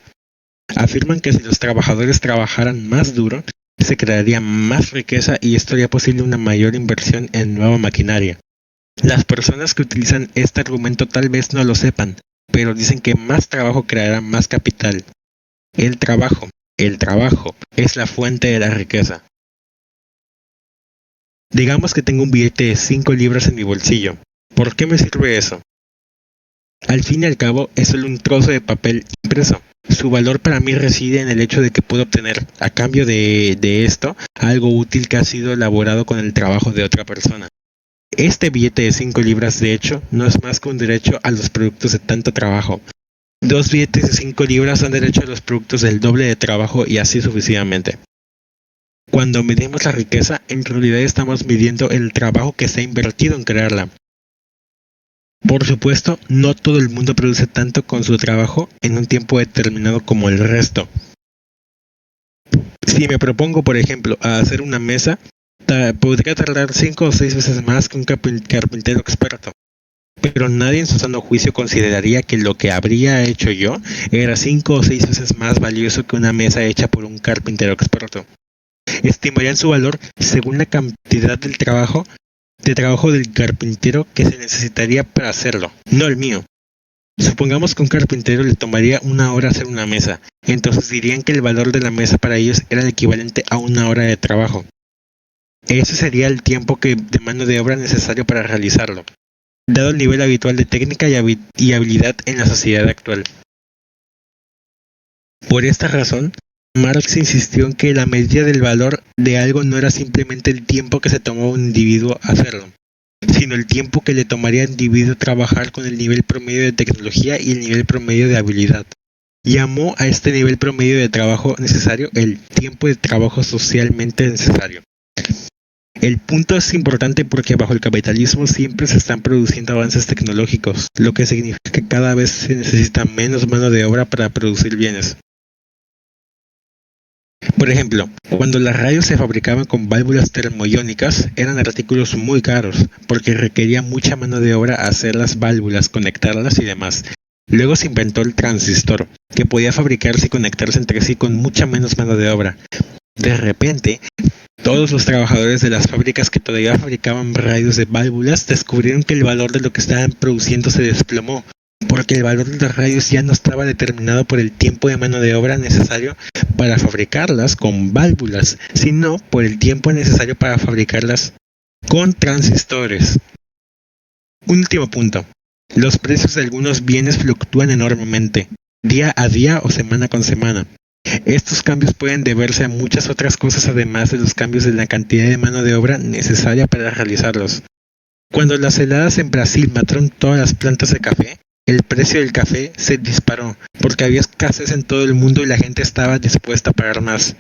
Afirman que si los trabajadores trabajaran más duro, se crearía más riqueza y esto haría posible una mayor inversión en nueva maquinaria. Las personas que utilizan este argumento tal vez no lo sepan, pero dicen que más trabajo creará más capital. El trabajo es la fuente de la riqueza. Digamos que tengo un billete de 5 libras en mi bolsillo. ¿Por qué me sirve eso? Al fin y al cabo, es solo un trozo de papel impreso. Su valor para mí reside en el hecho de que puedo obtener, a cambio de esto, algo útil que ha sido elaborado con el trabajo de otra persona. Este billete de 5 libras, de hecho, no es más que un derecho a los productos de tanto trabajo. 2 billetes de 5 libras dan derecho a los productos del doble de trabajo y así sucesivamente. Cuando medimos la riqueza, en realidad estamos midiendo el trabajo que se ha invertido en crearla. Por supuesto, no todo el mundo produce tanto con su trabajo en un tiempo determinado como el resto. Si me propongo, por ejemplo, a hacer una mesa, podría tardar 5 o 6 veces más que un carpintero experto. Pero nadie en su sano juicio consideraría que lo que habría hecho yo era 5 o 6 veces más valioso que una mesa hecha por un carpintero experto. Estimarían su valor según la cantidad del trabajo del carpintero que se necesitaría para hacerlo, no el mío. Supongamos que a un carpintero le tomaría 1 hora hacer una mesa, entonces dirían que el valor de la mesa para ellos era el equivalente a 1 hora de trabajo. Ese sería el tiempo de mano de obra necesario para realizarlo, dado el nivel habitual de técnica y habilidad en la sociedad actual. Por esta razón, Marx insistió en que la medida del valor de algo no era simplemente el tiempo que se tomó a un individuo hacerlo, sino el tiempo que le tomaría al individuo trabajar con el nivel promedio de tecnología y el nivel promedio de habilidad. Llamó a este nivel promedio de trabajo necesario el tiempo de trabajo socialmente necesario. El punto es importante porque bajo el capitalismo siempre se están produciendo avances tecnológicos, lo que significa que cada vez se necesita menos mano de obra para producir bienes. Por ejemplo, cuando las radios se fabricaban con válvulas termoiónicas, eran artículos muy caros, porque requería mucha mano de obra hacer las válvulas, conectarlas y demás. Luego se inventó el transistor, que podía fabricarse y conectarse entre sí con mucha menos mano de obra. De repente, todos los trabajadores de las fábricas que todavía fabricaban radios de válvulas descubrieron que el valor de lo que estaban produciendo se desplomó, porque el valor de las radios ya no estaba determinado por el tiempo de mano de obra necesario para fabricarlas con válvulas, sino por el tiempo necesario para fabricarlas con transistores. Un último punto. Los precios de algunos bienes fluctúan enormemente, día a día o semana con semana. Estos cambios pueden deberse a muchas otras cosas además de los cambios de la cantidad de mano de obra necesaria para realizarlos. Cuando las heladas en Brasil mataron todas las plantas de café, el precio del café se disparó porque había escasez en todo el mundo y la gente estaba dispuesta a pagar más.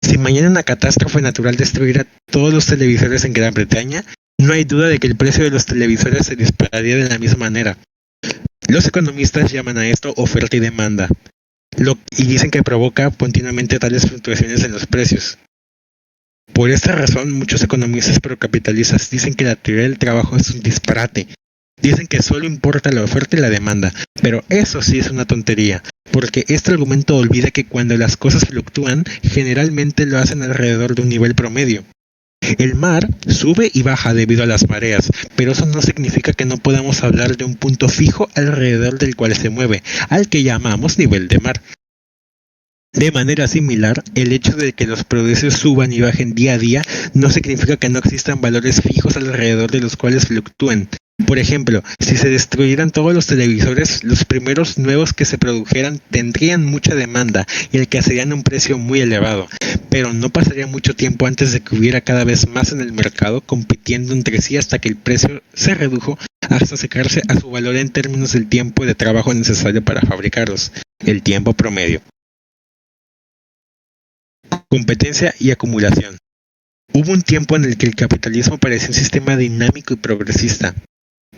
Si mañana una catástrofe natural destruyera todos los televisores en Gran Bretaña, no hay duda de que el precio de los televisores se dispararía de la misma manera. Los economistas llaman a esto oferta y demanda, y dicen que provoca continuamente tales fluctuaciones en los precios. Por esta razón, muchos economistas procapitalistas dicen que la teoría del trabajo es un disparate, Dicen que solo importa la oferta y la demanda, pero eso sí es una tontería, porque este argumento olvida que cuando las cosas fluctúan, generalmente lo hacen alrededor de un nivel promedio. El mar sube y baja debido a las mareas, pero eso no significa que no podamos hablar de un punto fijo alrededor del cual se mueve, al que llamamos nivel de mar. De manera similar, el hecho de que los precios suban y bajen día a día no significa que no existan valores fijos alrededor de los cuales fluctúen. Por ejemplo, si se destruyeran todos los televisores, los primeros nuevos que se produjeran tendrían mucha demanda y alcanzarían un precio muy elevado, pero no pasaría mucho tiempo antes de que hubiera cada vez más en el mercado compitiendo entre sí hasta que el precio se redujo hasta secarse a su valor en términos del tiempo de trabajo necesario para fabricarlos, el tiempo promedio. Competencia y acumulación. Hubo un tiempo en el que el capitalismo parecía un sistema dinámico y progresista.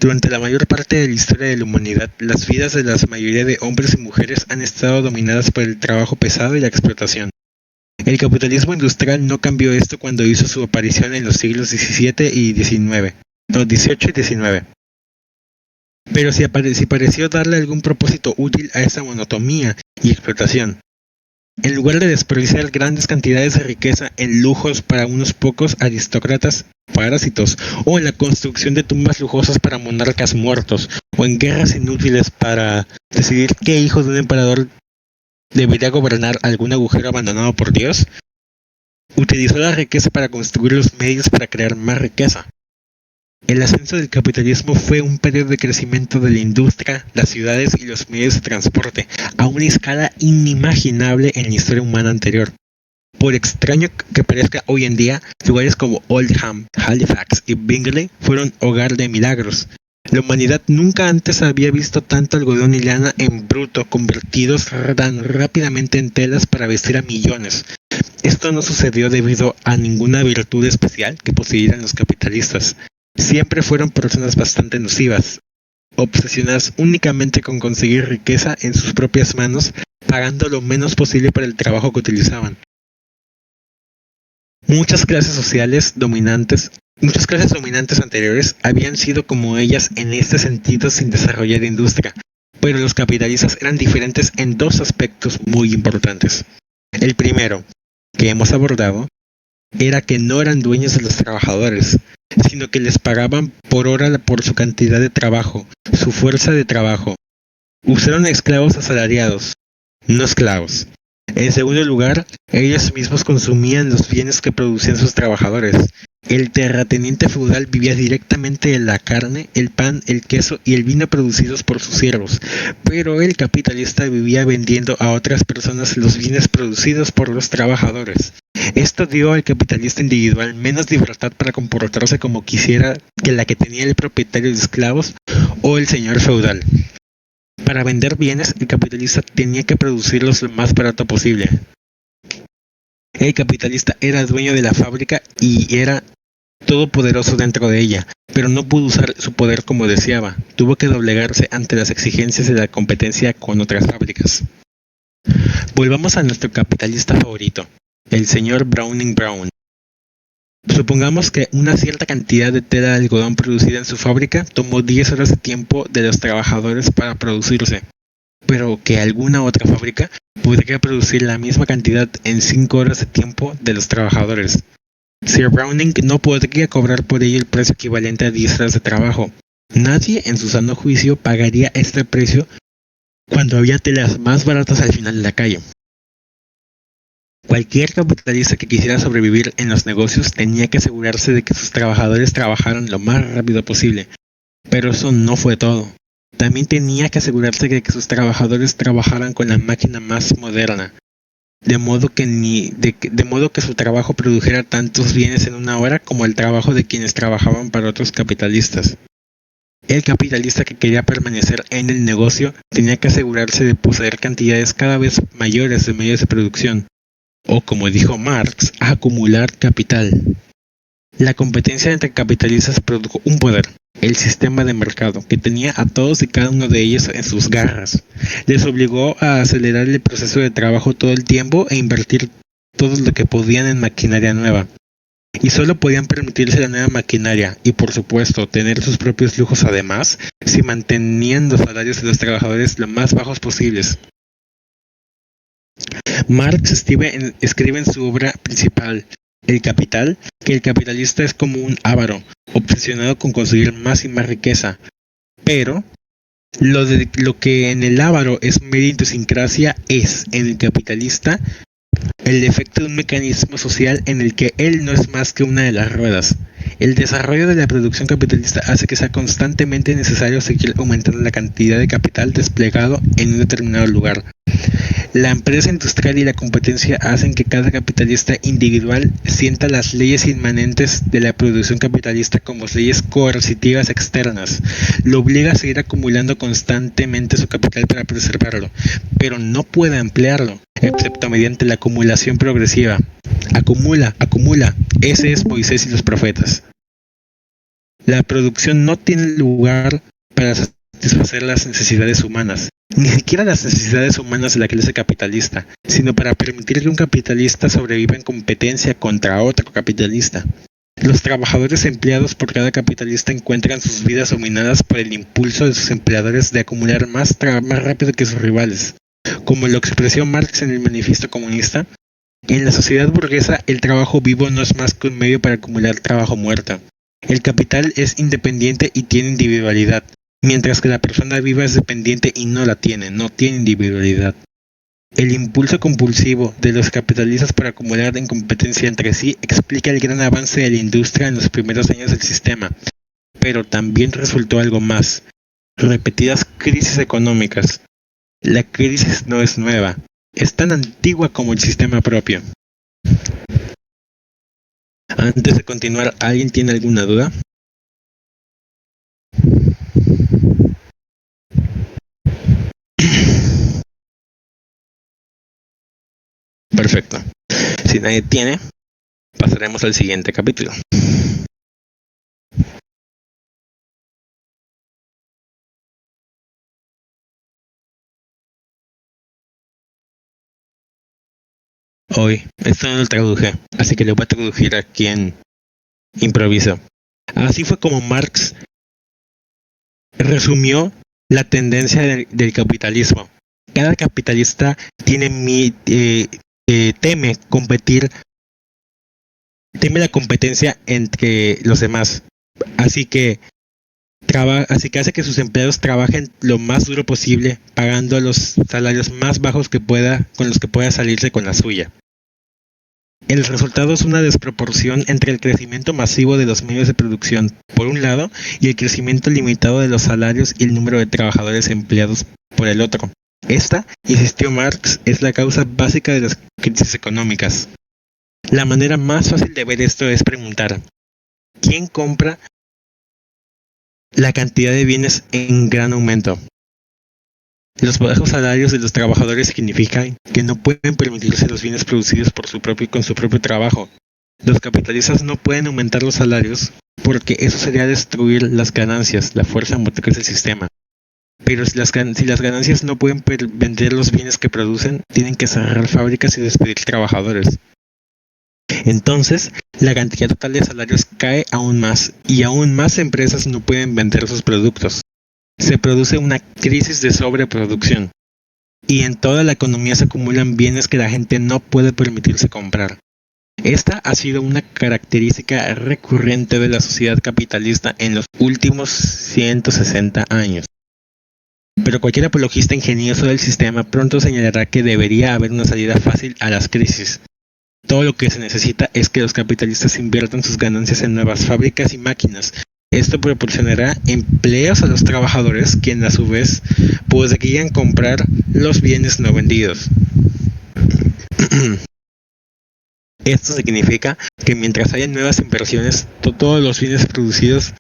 Durante la mayor parte de la historia de la humanidad, las vidas de la mayoría de hombres y mujeres han estado dominadas por el trabajo pesado y la explotación. El capitalismo industrial no cambió esto cuando hizo su aparición en los siglos XVII y XIX, no, XVIII y XIX. Pero sí pareció darle algún propósito útil a esa monotonía y explotación. En lugar de desperdiciar grandes cantidades de riqueza en lujos para unos pocos aristócratas parásitos, o en la construcción de tumbas lujosas para monarcas muertos, o en guerras inútiles para decidir qué hijo de un emperador debería gobernar algún agujero abandonado por Dios, utilizó la riqueza para construir los medios para crear más riqueza. El ascenso del capitalismo fue un periodo de crecimiento de la industria, las ciudades y los medios de transporte a una escala inimaginable en la historia humana anterior. Por extraño que parezca hoy en día, lugares como Oldham, Halifax y Bingley fueron hogar de milagros. La humanidad nunca antes había visto tanto algodón y lana en bruto convertidos tan rápidamente en telas para vestir a millones. Esto no sucedió debido a ninguna virtud especial que poseyeran los capitalistas. Siempre fueron personas bastante nocivas, obsesionadas únicamente con conseguir riqueza en sus propias manos, pagando lo menos posible por el trabajo que utilizaban. Muchas clases dominantes anteriores habían sido como ellas en este sentido sin desarrollar industria, pero los capitalistas eran diferentes en dos aspectos muy importantes. El primero, que hemos abordado, era que no eran dueños de los trabajadores, sino que les pagaban por hora por su cantidad de trabajo, su fuerza de trabajo. Usaron esclavos asalariados, no esclavos. En segundo lugar, ellos mismos consumían los bienes que producían sus trabajadores. El terrateniente feudal vivía directamente de la carne, el pan, el queso y el vino producidos por sus siervos, pero el capitalista vivía vendiendo a otras personas los bienes producidos por los trabajadores. Esto dio al capitalista individual menos libertad para comportarse como quisiera que la que tenía el propietario de esclavos o el señor feudal. Para vender bienes, el capitalista tenía que producirlos lo más barato posible. El capitalista era dueño de la fábrica y era todopoderoso dentro de ella, pero no pudo usar su poder como deseaba. Tuvo que doblegarse ante las exigencias de la competencia con otras fábricas. Volvamos a nuestro capitalista favorito, el señor Browning Brown. Supongamos que una cierta cantidad de tela de algodón producida en su fábrica tomó 10 horas de tiempo de los trabajadores para producirse, pero que alguna otra fábrica podría producir la misma cantidad en 5 horas de tiempo de los trabajadores. Sir Browning no podría cobrar por ello el precio equivalente a 10 horas de trabajo. Nadie en su sano juicio pagaría este precio cuando había telas más baratas al final de la calle. Cualquier capitalista que quisiera sobrevivir en los negocios tenía que asegurarse de que sus trabajadores trabajaran lo más rápido posible. Pero eso no fue todo. También tenía que asegurarse de que sus trabajadores trabajaran con la máquina más moderna, de modo que su trabajo produjera tantos bienes en una hora como el trabajo de quienes trabajaban para otros capitalistas. El capitalista que quería permanecer en el negocio tenía que asegurarse de poseer cantidades cada vez mayores de medios de producción, o como dijo Marx, acumular capital. La competencia entre capitalistas produjo un poder, el sistema de mercado, que tenía a todos y cada uno de ellos en sus garras. Les obligó a acelerar el proceso de trabajo todo el tiempo e invertir todo lo que podían en maquinaria nueva. y solo podían permitirse la nueva maquinaria y, por supuesto, tener sus propios lujos además, si mantenían los salarios de los trabajadores lo más bajos posibles. Marx escribe en su obra principal, El Capital, que el capitalista es como un avaro, obsesionado con conseguir más y más riqueza. Pero lo que en el avaro es mera idiosincrasia es, en el capitalista, el efecto de un mecanismo social en el que él no es más que una de las ruedas. El desarrollo de la producción capitalista hace que sea constantemente necesario seguir aumentando la cantidad de capital desplegado en un determinado lugar. La empresa industrial y la competencia hacen que cada capitalista individual sienta las leyes inmanentes de la producción capitalista como leyes coercitivas externas. Lo obliga a seguir acumulando constantemente su capital para preservarlo, pero no puede emplearlo, excepto mediante la acumulación progresiva. Acumula. Ese es Moisés y los profetas. La producción no tiene lugar para satisfacer las necesidades humanas, ni siquiera las necesidades humanas de la clase capitalista, sino para permitir que un capitalista sobreviva en competencia contra otro capitalista. Los trabajadores empleados por cada capitalista encuentran sus vidas dominadas por el impulso de sus empleadores de acumular más rápido que sus rivales. Como lo expresó Marx en el Manifiesto Comunista, en la sociedad burguesa el trabajo vivo no es más que un medio para acumular trabajo muerto. El capital es independiente y tiene individualidad, mientras que la persona viva es dependiente y no tiene individualidad. El impulso compulsivo de los capitalistas por acumular en competencia entre sí explica el gran avance de la industria en los primeros años del sistema, pero también resultó algo más: repetidas crisis económicas. La crisis no es nueva, es tan antigua como el sistema propio. Antes de continuar, ¿alguien tiene alguna duda? Perfecto. Si nadie tiene, pasaremos al siguiente capítulo. Hoy, esto no lo traduje, así que lo voy a traducir aquí en improviso. Así fue como Marx resumió la tendencia del capitalismo. Cada capitalista teme la competencia entre los demás. Así que hace que sus empleados trabajen lo más duro posible, pagando los salarios más bajos que pueda, con los que pueda salirse con la suya. El resultado es una desproporción entre el crecimiento masivo de los medios de producción, por un lado, y el crecimiento limitado de los salarios y el número de trabajadores empleados, por el otro. Esta, insistió Marx, es la causa básica de las crisis económicas. La manera más fácil de ver esto es preguntar: ¿quién compra la cantidad de bienes en gran aumento? Los bajos salarios de los trabajadores significan que no pueden permitirse los bienes producidos con su propio trabajo. Los capitalistas no pueden aumentar los salarios porque eso sería destruir las ganancias, la fuerza motriz del sistema. Pero si las ganancias no pueden vender los bienes que producen, tienen que cerrar fábricas y despedir trabajadores. Entonces, la cantidad total de salarios cae aún más, y aún más empresas no pueden vender sus productos. Se produce una crisis de sobreproducción, y en toda la economía se acumulan bienes que la gente no puede permitirse comprar. Esta ha sido una característica recurrente de la sociedad capitalista en los últimos 160 años. Pero cualquier apologista ingenioso del sistema pronto señalará que debería haber una salida fácil a las crisis. Todo lo que se necesita es que los capitalistas inviertan sus ganancias en nuevas fábricas y máquinas. Esto proporcionará empleos a los trabajadores, quienes a su vez podrían comprar los bienes no vendidos. Esto significa que mientras haya nuevas inversiones, todos los bienes producidos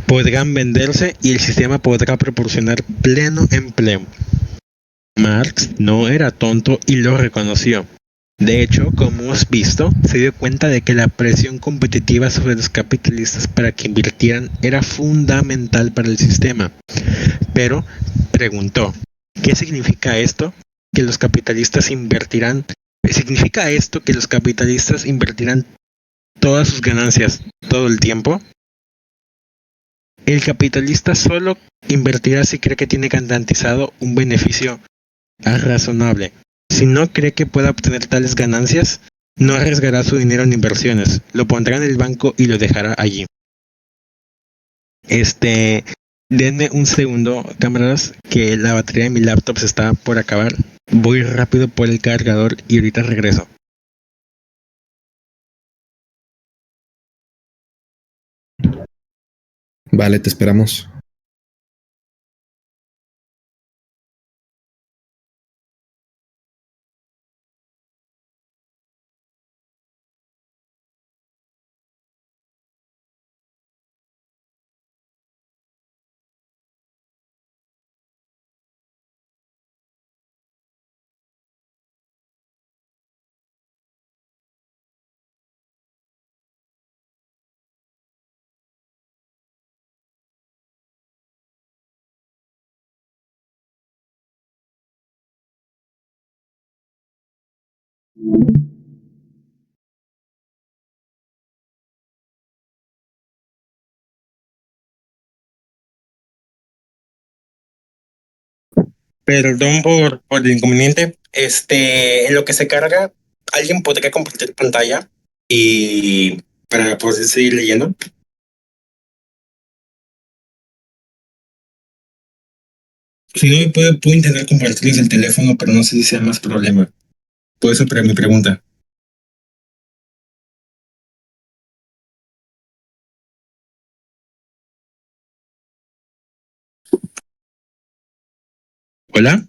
podrán venderse y el sistema podrá proporcionar pleno empleo. Marx no era tonto y lo reconoció. De hecho, como hemos visto, se dio cuenta de que la presión competitiva sobre los capitalistas para que invirtieran era fundamental para el sistema. Pero preguntó: ¿qué significa esto? ¿Que los capitalistas invertirán ¿Significa esto que los capitalistas invertirán todas sus ganancias todo el tiempo? El capitalista solo invertirá si cree que tiene garantizado un beneficio razonable. Si no cree que pueda obtener tales ganancias, no arriesgará su dinero en inversiones, lo pondrá en el banco y lo dejará allí. Denme un segundo, camaradas, que la batería de mi laptop se está por acabar. Voy rápido por el cargador y ahorita regreso. Vale, te esperamos. Perdón por el inconveniente. En lo que se carga, ¿alguien podría compartir pantalla y para poder seguir leyendo? Si no, puedo intentar compartirles el teléfono, pero no sé si sea más problema. Por eso, pero mi pregunta. ¿Hola?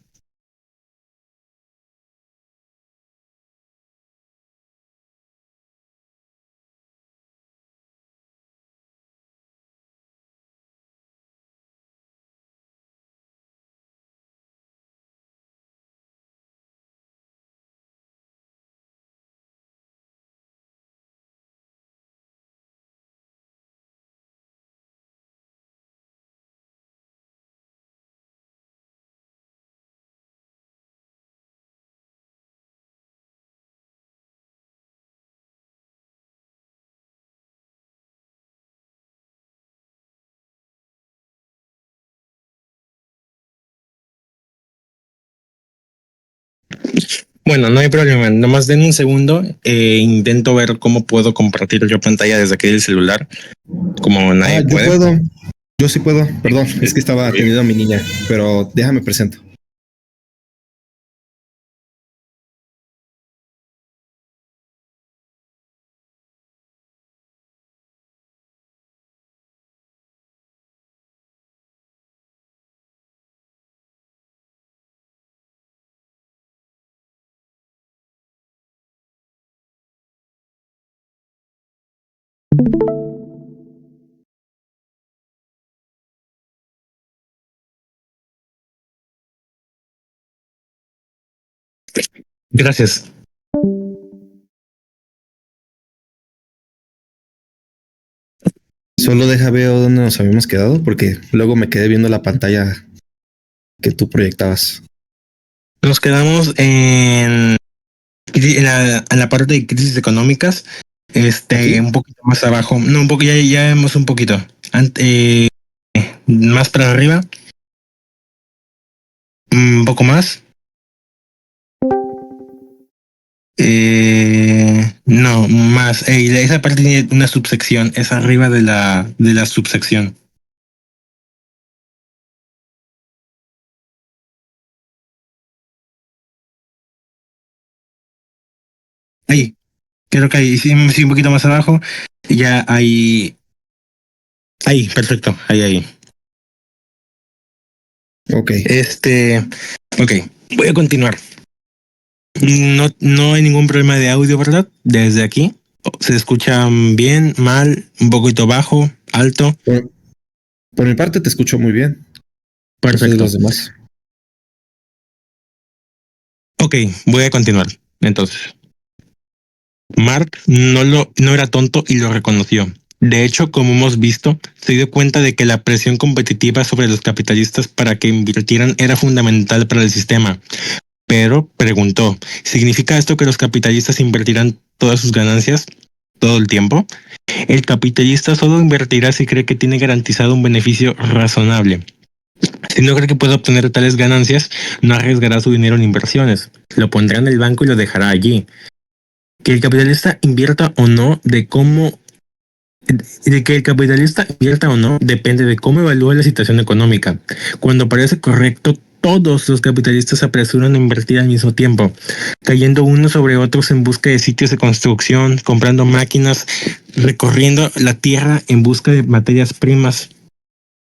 Bueno, no hay problema. Nomás den un segundo. Intento ver cómo puedo compartir yo pantalla desde aquí del celular. Como nadie Yo puede. puedo. Yo sí puedo. Perdón, es que estaba atendiendo a mi niña, pero déjame presento. Gracias. Solo deja ver dónde nos habíamos quedado, porque luego me quedé viendo la pantalla que tú proyectabas. Nos quedamos en la parte de crisis económicas. ¿Aquí? Un poquito más abajo. No, un poco, ya vemos un poquito. Más para arriba. Un poco más. No, más. Esa parte tiene una subsección. Es arriba de la subsección. Ahí. Creo que ahí. Sí, sí, un poquito más abajo. Ya ahí. Ahí, perfecto. Ahí. Ok. Ok. Voy a continuar. No hay ningún problema de audio, ¿verdad? Desde aquí. Se escucha bien, mal, un poquito bajo, alto. Por mi parte te escucho muy bien. No sé de Perfecto. los demás. Ok, voy a continuar. Entonces, Mark no era tonto y lo reconoció. De hecho, como hemos visto, se dio cuenta de que la presión competitiva sobre los capitalistas para que invirtieran era fundamental para el sistema. pero preguntó, ¿significa esto que los capitalistas invertirán todas sus ganancias todo el tiempo? El capitalista solo invertirá si cree que tiene garantizado un beneficio razonable. Si no cree que puede obtener tales ganancias, no arriesgará su dinero en inversiones. Lo pondrá en el banco y lo dejará allí. Que el capitalista invierta o no de que el capitalista invierta o no depende de cómo evalúa la situación económica. Cuando parece correcto, todos los capitalistas se apresuran a invertir al mismo tiempo, cayendo unos sobre otros en busca de sitios de construcción, comprando máquinas, recorriendo la tierra en busca de materias primas,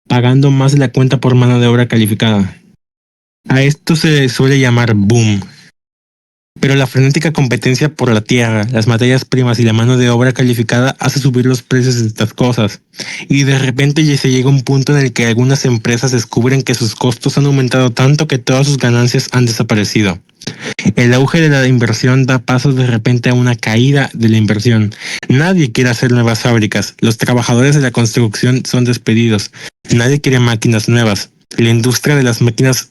pagando más de la cuenta por mano de obra calificada. A esto se le suele llamar boom. Pero la frenética competencia por la tierra, las materias primas y la mano de obra calificada hace subir los precios de estas cosas. Y de repente ya se llega a un punto en el que algunas empresas descubren que sus costos han aumentado tanto que todas sus ganancias han desaparecido. El auge de la inversión da paso de repente a una caída de la inversión. Nadie quiere hacer nuevas fábricas. Los trabajadores de la construcción son despedidos. Nadie quiere máquinas nuevas. La industria de las máquinas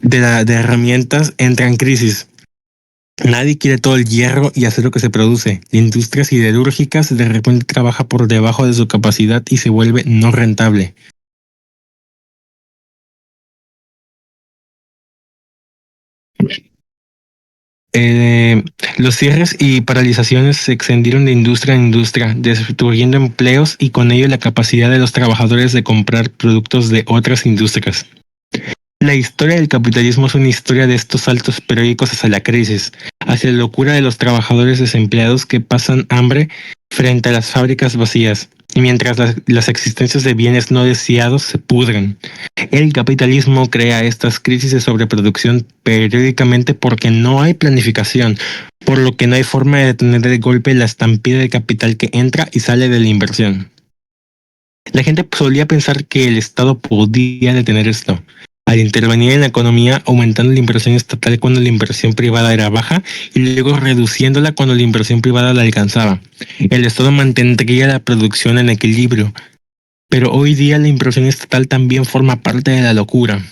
de herramientas entra en crisis. Nadie quiere todo el hierro y acero que se produce. La industria siderúrgica de repente trabaja por debajo de su capacidad y se vuelve no rentable. Los cierres y paralizaciones se extendieron de industria en industria, destruyendo empleos y con ello la capacidad de los trabajadores de comprar productos de otras industrias. La historia del capitalismo es una historia de estos saltos periódicos hacia la crisis, hacia la locura de los trabajadores desempleados que pasan hambre frente a las fábricas vacías, y mientras las existencias de bienes no deseados se pudren. El capitalismo crea estas crisis de sobreproducción periódicamente porque no hay planificación, por lo que no hay forma de detener de golpe la estampida de capital que entra y sale de la inversión. La gente solía pensar que el Estado podía detener esto, al intervenir en la economía aumentando la inversión estatal cuando la inversión privada era baja y luego reduciéndola cuando la inversión privada la alcanzaba. El Estado mantendría la producción en equilibrio, pero hoy día la inversión estatal también forma parte de la locura.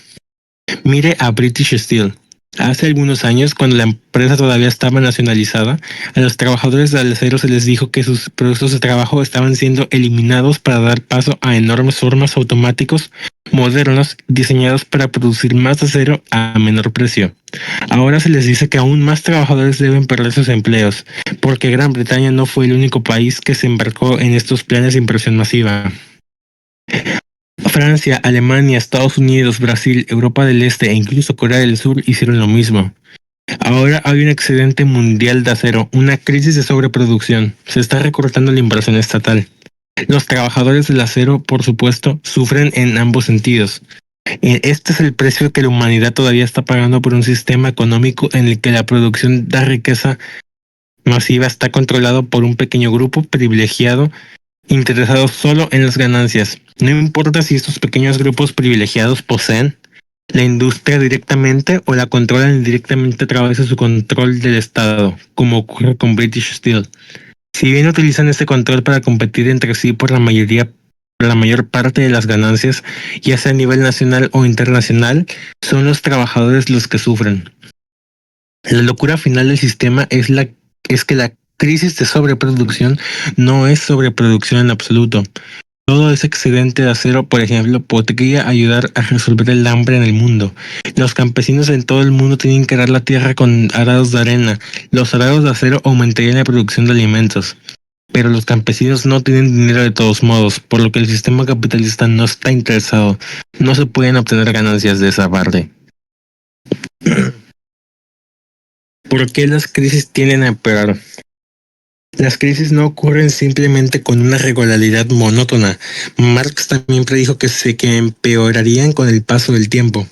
Mire a British Steel. Hace algunos años, cuando la empresa todavía estaba nacionalizada, a los trabajadores del acero se les dijo que sus procesos de trabajo estaban siendo eliminados para dar paso a enormes hornos automáticos modernos diseñados para producir más acero a menor precio. Ahora se les dice que aún más trabajadores deben perder sus empleos, porque Gran Bretaña no fue el único país que se embarcó en estos planes de inversión masiva. Francia, Alemania, Estados Unidos, Brasil, Europa del Este e incluso Corea del Sur hicieron lo mismo. Ahora hay un excedente mundial de acero, una crisis de sobreproducción. Se está recortando la inversión estatal. Los trabajadores del acero, por supuesto, sufren en ambos sentidos. Este es el precio que la humanidad todavía está pagando por un sistema económico en el que la producción de riqueza masiva está controlado por un pequeño grupo privilegiado interesados solo en las ganancias. No importa si estos pequeños grupos privilegiados poseen la industria directamente o la controlan indirectamente a través de su control del Estado, como ocurre con British Steel. Si bien utilizan este control para competir entre sí por la mayor parte de las ganancias, ya sea a nivel nacional o internacional, son los trabajadores los que sufren. La locura final del sistema es que la crisis de sobreproducción no es sobreproducción en absoluto. Todo ese excedente de acero, por ejemplo, podría ayudar a resolver el hambre en el mundo. Los campesinos en todo el mundo tienen que arar la tierra con arados de arena. Los arados de acero aumentarían la producción de alimentos. Pero los campesinos no tienen dinero de todos modos, por lo que el sistema capitalista no está interesado. No se pueden obtener ganancias de esa parte. ¿Por qué las crisis tienden a empeorar? Las crisis no ocurren simplemente con una regularidad monótona. Marx también predijo que empeorarían con el paso del tiempo.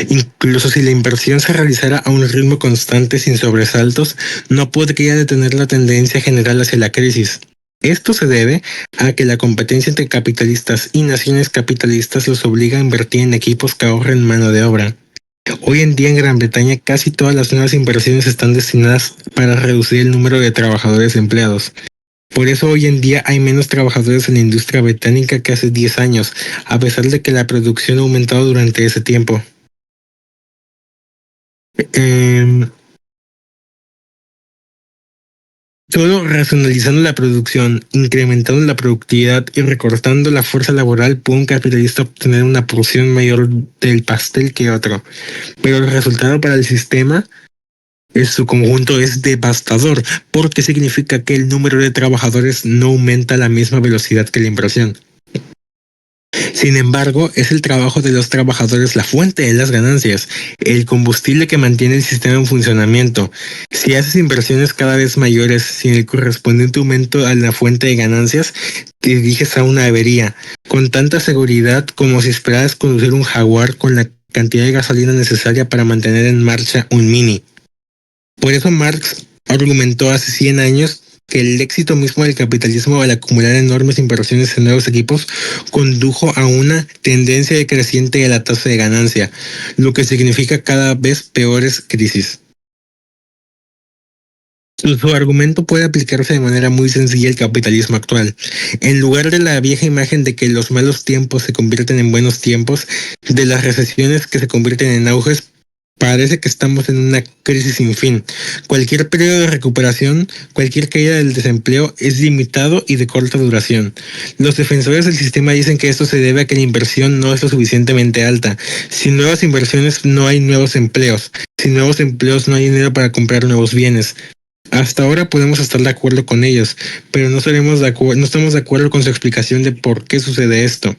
Incluso si la inversión se realizara a un ritmo constante sin sobresaltos, no podría detener la tendencia general hacia la crisis. Esto se debe a que la competencia entre capitalistas y naciones capitalistas los obliga a invertir en equipos que ahorren mano de obra. Hoy en día en Gran Bretaña casi todas las nuevas inversiones están destinadas para reducir el número de trabajadores empleados. Por eso hoy en día hay menos trabajadores en la industria británica que hace 10 años, a pesar de que la producción ha aumentado durante ese tiempo. Em, Solo racionalizando la producción, incrementando la productividad y recortando la fuerza laboral puede un capitalista obtener una porción mayor del pastel que otro. Pero el resultado para el sistema en su conjunto es devastador, porque significa que el número de trabajadores no aumenta a la misma velocidad que la inversión. Sin embargo, es el trabajo de los trabajadores la fuente de las ganancias, el combustible que mantiene el sistema en funcionamiento. Si haces inversiones cada vez mayores sin el correspondiente aumento a la fuente de ganancias, te diriges a una avería, con tanta seguridad como si esperaras conducir un Jaguar con la cantidad de gasolina necesaria para mantener en marcha un Mini. Por eso Marx argumentó hace 100 años que el éxito mismo del capitalismo al acumular enormes inversiones en nuevos equipos condujo a una tendencia decreciente de la tasa de ganancia, lo que significa cada vez peores crisis. Su argumento puede aplicarse de manera muy sencilla al capitalismo actual. En lugar de la vieja imagen de que los malos tiempos se convierten en buenos tiempos, de las recesiones que se convierten en auges, parece que estamos en una crisis sin fin. Cualquier periodo de recuperación, cualquier caída del desempleo es limitado y de corta duración. Los defensores del sistema dicen que esto se debe a que la inversión no es lo suficientemente alta. Sin nuevas inversiones no hay nuevos empleos. Sin nuevos empleos no hay dinero para comprar nuevos bienes. Hasta ahora podemos estar de acuerdo con ellos, pero no estamos de acuerdo con su explicación de por qué sucede esto.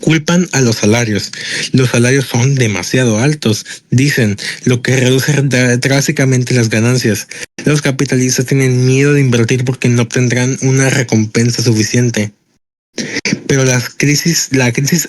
Culpan a los salarios. Los salarios son demasiado altos, dicen, lo que reduce drásticamente las ganancias. Los capitalistas tienen miedo de invertir porque no obtendrán una recompensa suficiente. Pero la crisis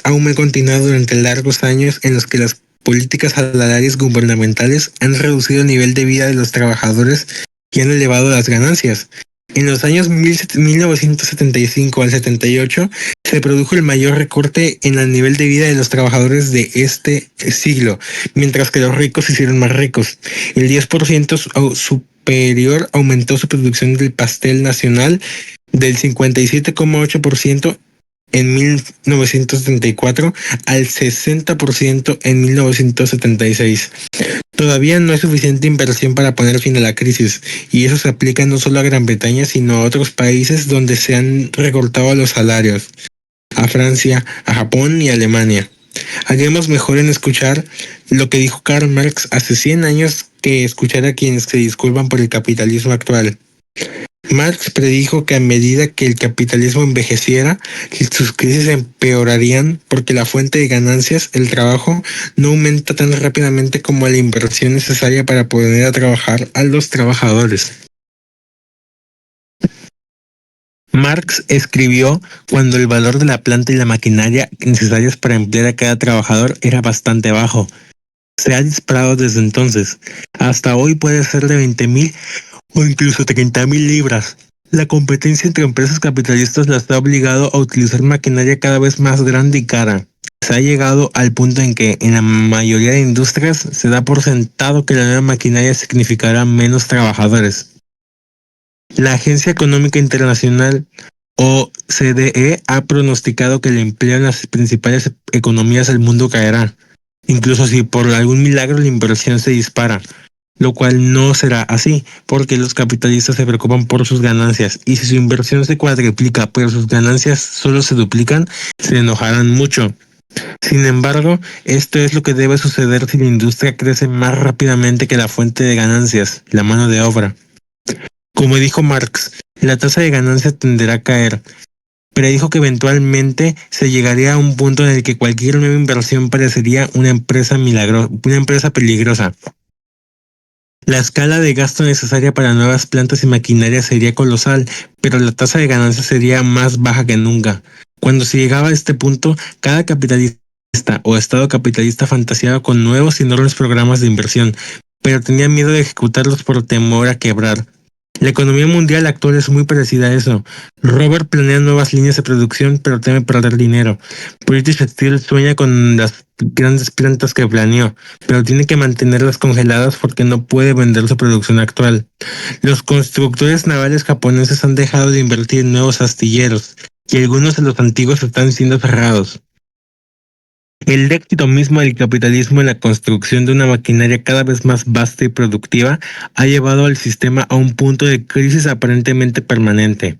aún ha continuado durante largos años en los que las políticas salariales gubernamentales han reducido el nivel de vida de los trabajadores y han elevado las ganancias. En los años 1975 al 78 se produjo el mayor recorte en el nivel de vida de los trabajadores de este siglo, mientras que los ricos se hicieron más ricos. El 10% superior aumentó su producción del pastel nacional del 57,8% en 1974 al 60% en 1976. Todavía no hay suficiente inversión para poner fin a la crisis, y eso se aplica no solo a Gran Bretaña, sino a otros países donde se han recortado los salarios, a Francia, a Japón y a Alemania. Haríamos mejor en escuchar lo que dijo Karl Marx hace 100 años que escuchar a quienes se disculpan por el capitalismo actual. Marx predijo que a medida que el capitalismo envejeciera, sus crisis empeorarían porque la fuente de ganancias, el trabajo, no aumenta tan rápidamente como la inversión necesaria para poner a trabajar a los trabajadores. Marx escribió cuando el valor de la planta y la maquinaria necesarias para emplear a cada trabajador era bastante bajo. Se ha disparado desde entonces. Hasta hoy puede ser de 20.000 o incluso 30.000 libras. La competencia entre empresas capitalistas las ha obligado a utilizar maquinaria cada vez más grande y cara. Se ha llegado al punto en que en la mayoría de industrias se da por sentado que la nueva maquinaria significará menos trabajadores. La Agencia Económica Internacional OCDE ha pronosticado que el empleo en las principales economías del mundo caerá, incluso si por algún milagro la inversión se dispara, lo cual no será así, porque los capitalistas se preocupan por sus ganancias, y si su inversión se cuadriplica pero sus ganancias solo se duplican, se enojarán mucho. Sin embargo, esto es lo que debe suceder si la industria crece más rápidamente que la fuente de ganancias, la mano de obra. Como dijo Marx, la tasa de ganancia tenderá a caer. Predijo que eventualmente se llegaría a un punto en el que cualquier nueva inversión parecería una empresa peligrosa. La escala de gasto necesaria para nuevas plantas y maquinaria sería colosal, pero la tasa de ganancia sería más baja que nunca. Cuando se llegaba a este punto, cada capitalista o estado capitalista fantaseaba con nuevos y enormes programas de inversión, pero tenía miedo de ejecutarlos por temor a quebrar. La economía mundial actual es muy parecida a eso. Robert planea nuevas líneas de producción, pero teme perder dinero. British Steel sueña con las grandes plantas que planeó, pero tiene que mantenerlas congeladas porque no puede vender su producción actual. Los constructores navales japoneses han dejado de invertir en nuevos astilleros, y algunos de los antiguos están siendo cerrados. El éxito mismo del capitalismo en la construcción de una maquinaria cada vez más vasta y productiva ha llevado al sistema a un punto de crisis aparentemente permanente.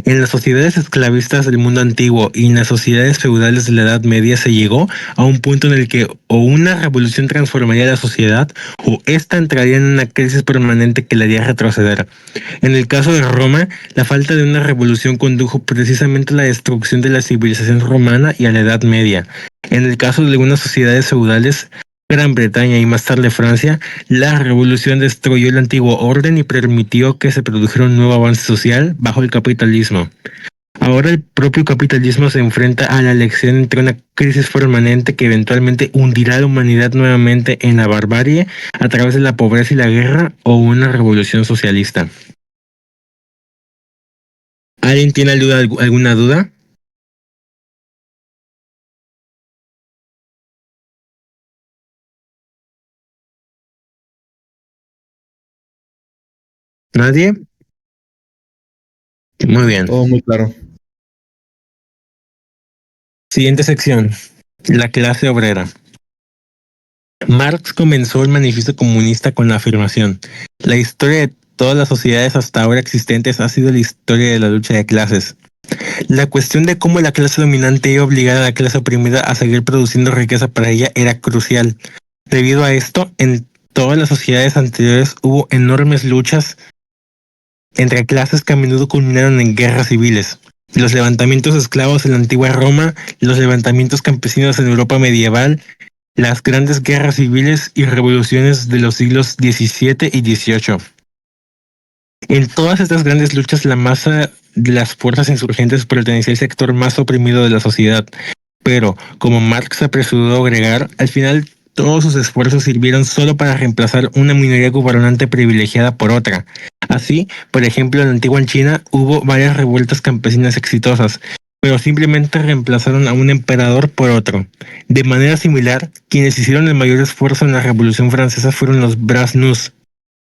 En las sociedades esclavistas del mundo antiguo y en las sociedades feudales de la Edad Media se llegó a un punto en el que o una revolución transformaría la sociedad o ésta entraría en una crisis permanente que la haría retroceder. En el caso de Roma, la falta de una revolución condujo precisamente a la destrucción de la civilización romana y a la Edad Media. En el caso de algunas sociedades feudales, Gran Bretaña y más tarde Francia, la revolución destruyó el antiguo orden y permitió que se produjera un nuevo avance social bajo el capitalismo. Ahora el propio capitalismo se enfrenta a la elección entre una crisis permanente que eventualmente hundirá a la humanidad nuevamente en la barbarie a través de la pobreza y la guerra o una revolución socialista. ¿Alguien tiene alguna duda? ¿Nadie? Muy bien. Todo muy claro. Siguiente sección. La clase obrera. Marx comenzó el manifiesto comunista con la afirmación: la historia de todas las sociedades hasta ahora existentes ha sido la historia de la lucha de clases. La cuestión de cómo la clase dominante iba a obligar a la clase oprimida a seguir produciendo riqueza para ella era crucial. Debido a esto, en todas las sociedades anteriores hubo enormes luchas entre clases que a menudo culminaron en guerras civiles. Los levantamientos esclavos en la antigua Roma, los levantamientos campesinos en Europa medieval, las grandes guerras civiles y revoluciones de los siglos XVII y XVIII. En todas estas grandes luchas, la masa de las fuerzas insurgentes pertenecía al sector más oprimido de la sociedad. Pero, como Marx se apresuró a agregar, al final todos sus esfuerzos sirvieron solo para reemplazar una minoría gobernante privilegiada por otra. Así, por ejemplo, en la antigua China hubo varias revueltas campesinas exitosas, pero simplemente reemplazaron a un emperador por otro. De manera similar, quienes hicieron el mayor esfuerzo en la Revolución Francesa fueron los Brasnous,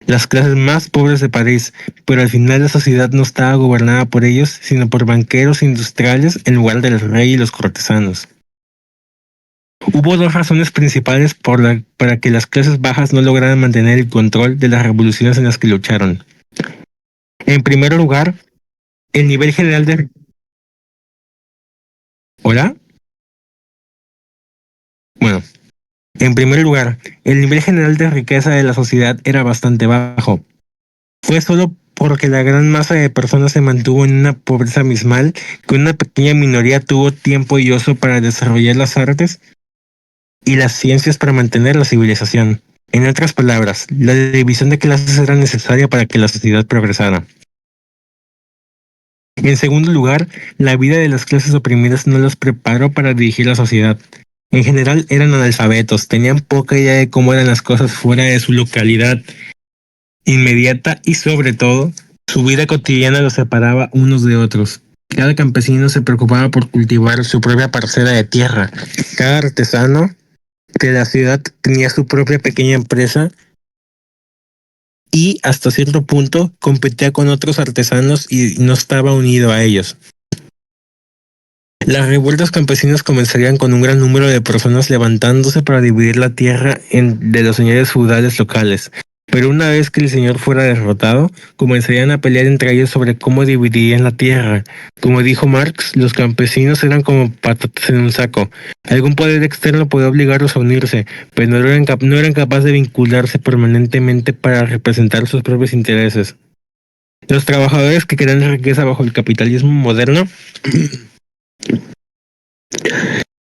las clases más pobres de París, pero al final la sociedad no estaba gobernada por ellos, sino por banqueros industriales en lugar del rey y los cortesanos. Hubo dos razones principales para que las clases bajas no lograran mantener el control de las revoluciones en las que lucharon. En primer lugar, el nivel general de... ¿Hola? Bueno, en primer lugar, el nivel general de riqueza de la sociedad era bastante bajo. Fue solo porque la gran masa de personas se mantuvo en una pobreza abismal que una pequeña minoría tuvo tiempo y oso para desarrollar las artes y las ciencias para mantener la civilización. En otras palabras, la división de clases era necesaria para que la sociedad progresara. En segundo lugar, la vida de las clases oprimidas no los preparó para dirigir la sociedad. En general eran analfabetos, tenían poca idea de cómo eran las cosas fuera de su localidad inmediata y sobre todo, su vida cotidiana los separaba unos de otros. Cada campesino se preocupaba por cultivar su propia parcela de tierra. Cada artesano de la ciudad tenía su propia pequeña empresa y hasta cierto punto competía con otros artesanos y no estaba unido a ellos. Las revueltas campesinas comenzarían con un gran número de personas levantándose para dividir la tierra de los señores feudales locales. Pero una vez que el señor fuera derrotado, comenzarían a pelear entre ellos sobre cómo dividirían la tierra. Como dijo Marx, los campesinos eran como patatas en un saco. Algún poder externo podía obligarlos a unirse, pero no eran capaces de vincularse permanentemente para representar sus propios intereses. Los trabajadores que crean riqueza bajo el capitalismo moderno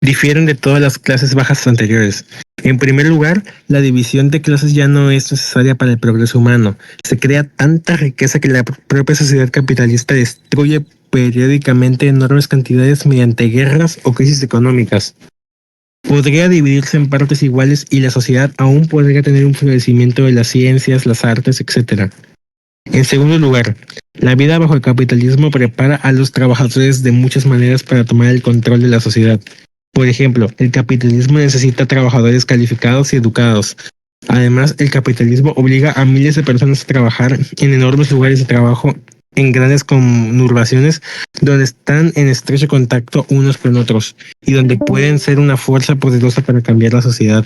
difieren de todas las clases bajas anteriores. En primer lugar, la división de clases ya no es necesaria para el progreso humano. Se crea tanta riqueza que la propia sociedad capitalista destruye periódicamente enormes cantidades mediante guerras o crisis económicas. Podría dividirse en partes iguales y la sociedad aún podría tener un florecimiento de las ciencias, las artes, etc. En segundo lugar, la vida bajo el capitalismo prepara a los trabajadores de muchas maneras para tomar el control de la sociedad. Por ejemplo, el capitalismo necesita trabajadores calificados y educados. Además, el capitalismo obliga a miles de personas a trabajar en enormes lugares de trabajo en grandes conurbaciones donde están en estrecho contacto unos con otros y donde pueden ser una fuerza poderosa para cambiar la sociedad.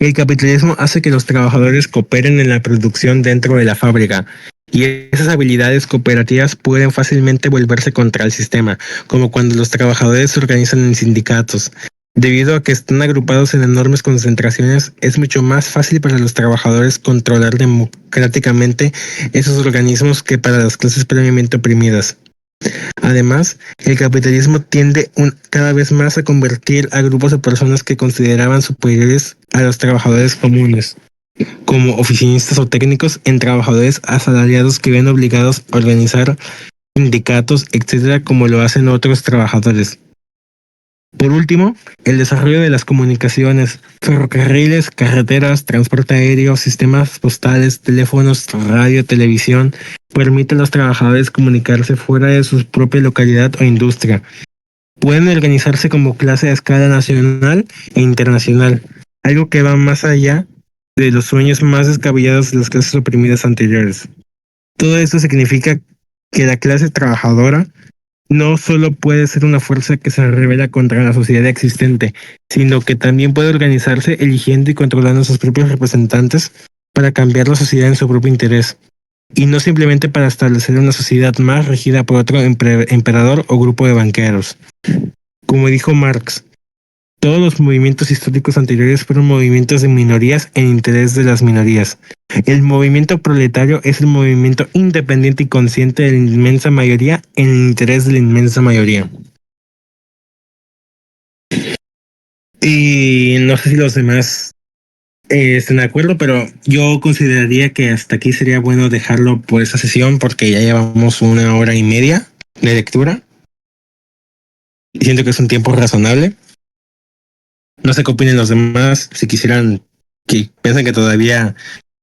El capitalismo hace que los trabajadores cooperen en la producción dentro de la fábrica, y esas habilidades cooperativas pueden fácilmente volverse contra el sistema, como cuando los trabajadores se organizan en sindicatos. Debido a que están agrupados en enormes concentraciones, es mucho más fácil para los trabajadores controlar democráticamente esos organismos que para las clases previamente oprimidas. Además, el capitalismo tiende cada vez más a convertir a grupos de personas que consideraban superiores a los trabajadores comunes, como oficinistas o técnicos, en trabajadores asalariados que ven obligados a organizar sindicatos, etcétera, como lo hacen otros trabajadores. Por último, el desarrollo de las comunicaciones, ferrocarriles, carreteras, transporte aéreo, sistemas postales, teléfonos, radio, televisión, permite a los trabajadores comunicarse fuera de su propia localidad o industria. Pueden organizarse como clase a escala nacional e internacional, algo que va más allá de los sueños más descabellados de las clases oprimidas anteriores. Todo esto significa que la clase trabajadora no solo puede ser una fuerza que se revela contra la sociedad existente, sino que también puede organizarse eligiendo y controlando a sus propios representantes para cambiar la sociedad en su propio interés, y no simplemente para establecer una sociedad más regida por otro emperador o grupo de banqueros. Como dijo Marx, todos los movimientos históricos anteriores fueron movimientos de minorías en interés de las minorías. El movimiento proletario es el movimiento independiente y consciente de la inmensa mayoría en el interés de la inmensa mayoría. Y no sé si los demás estén de acuerdo, pero yo consideraría que hasta aquí sería bueno dejarlo por esta sesión porque ya llevamos 1 hora y media de lectura. Y siento que es un tiempo razonable. No sé qué opinen los demás, si quisieran, que piensan que todavía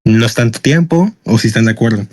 no es tanto tiempo o si están de acuerdo.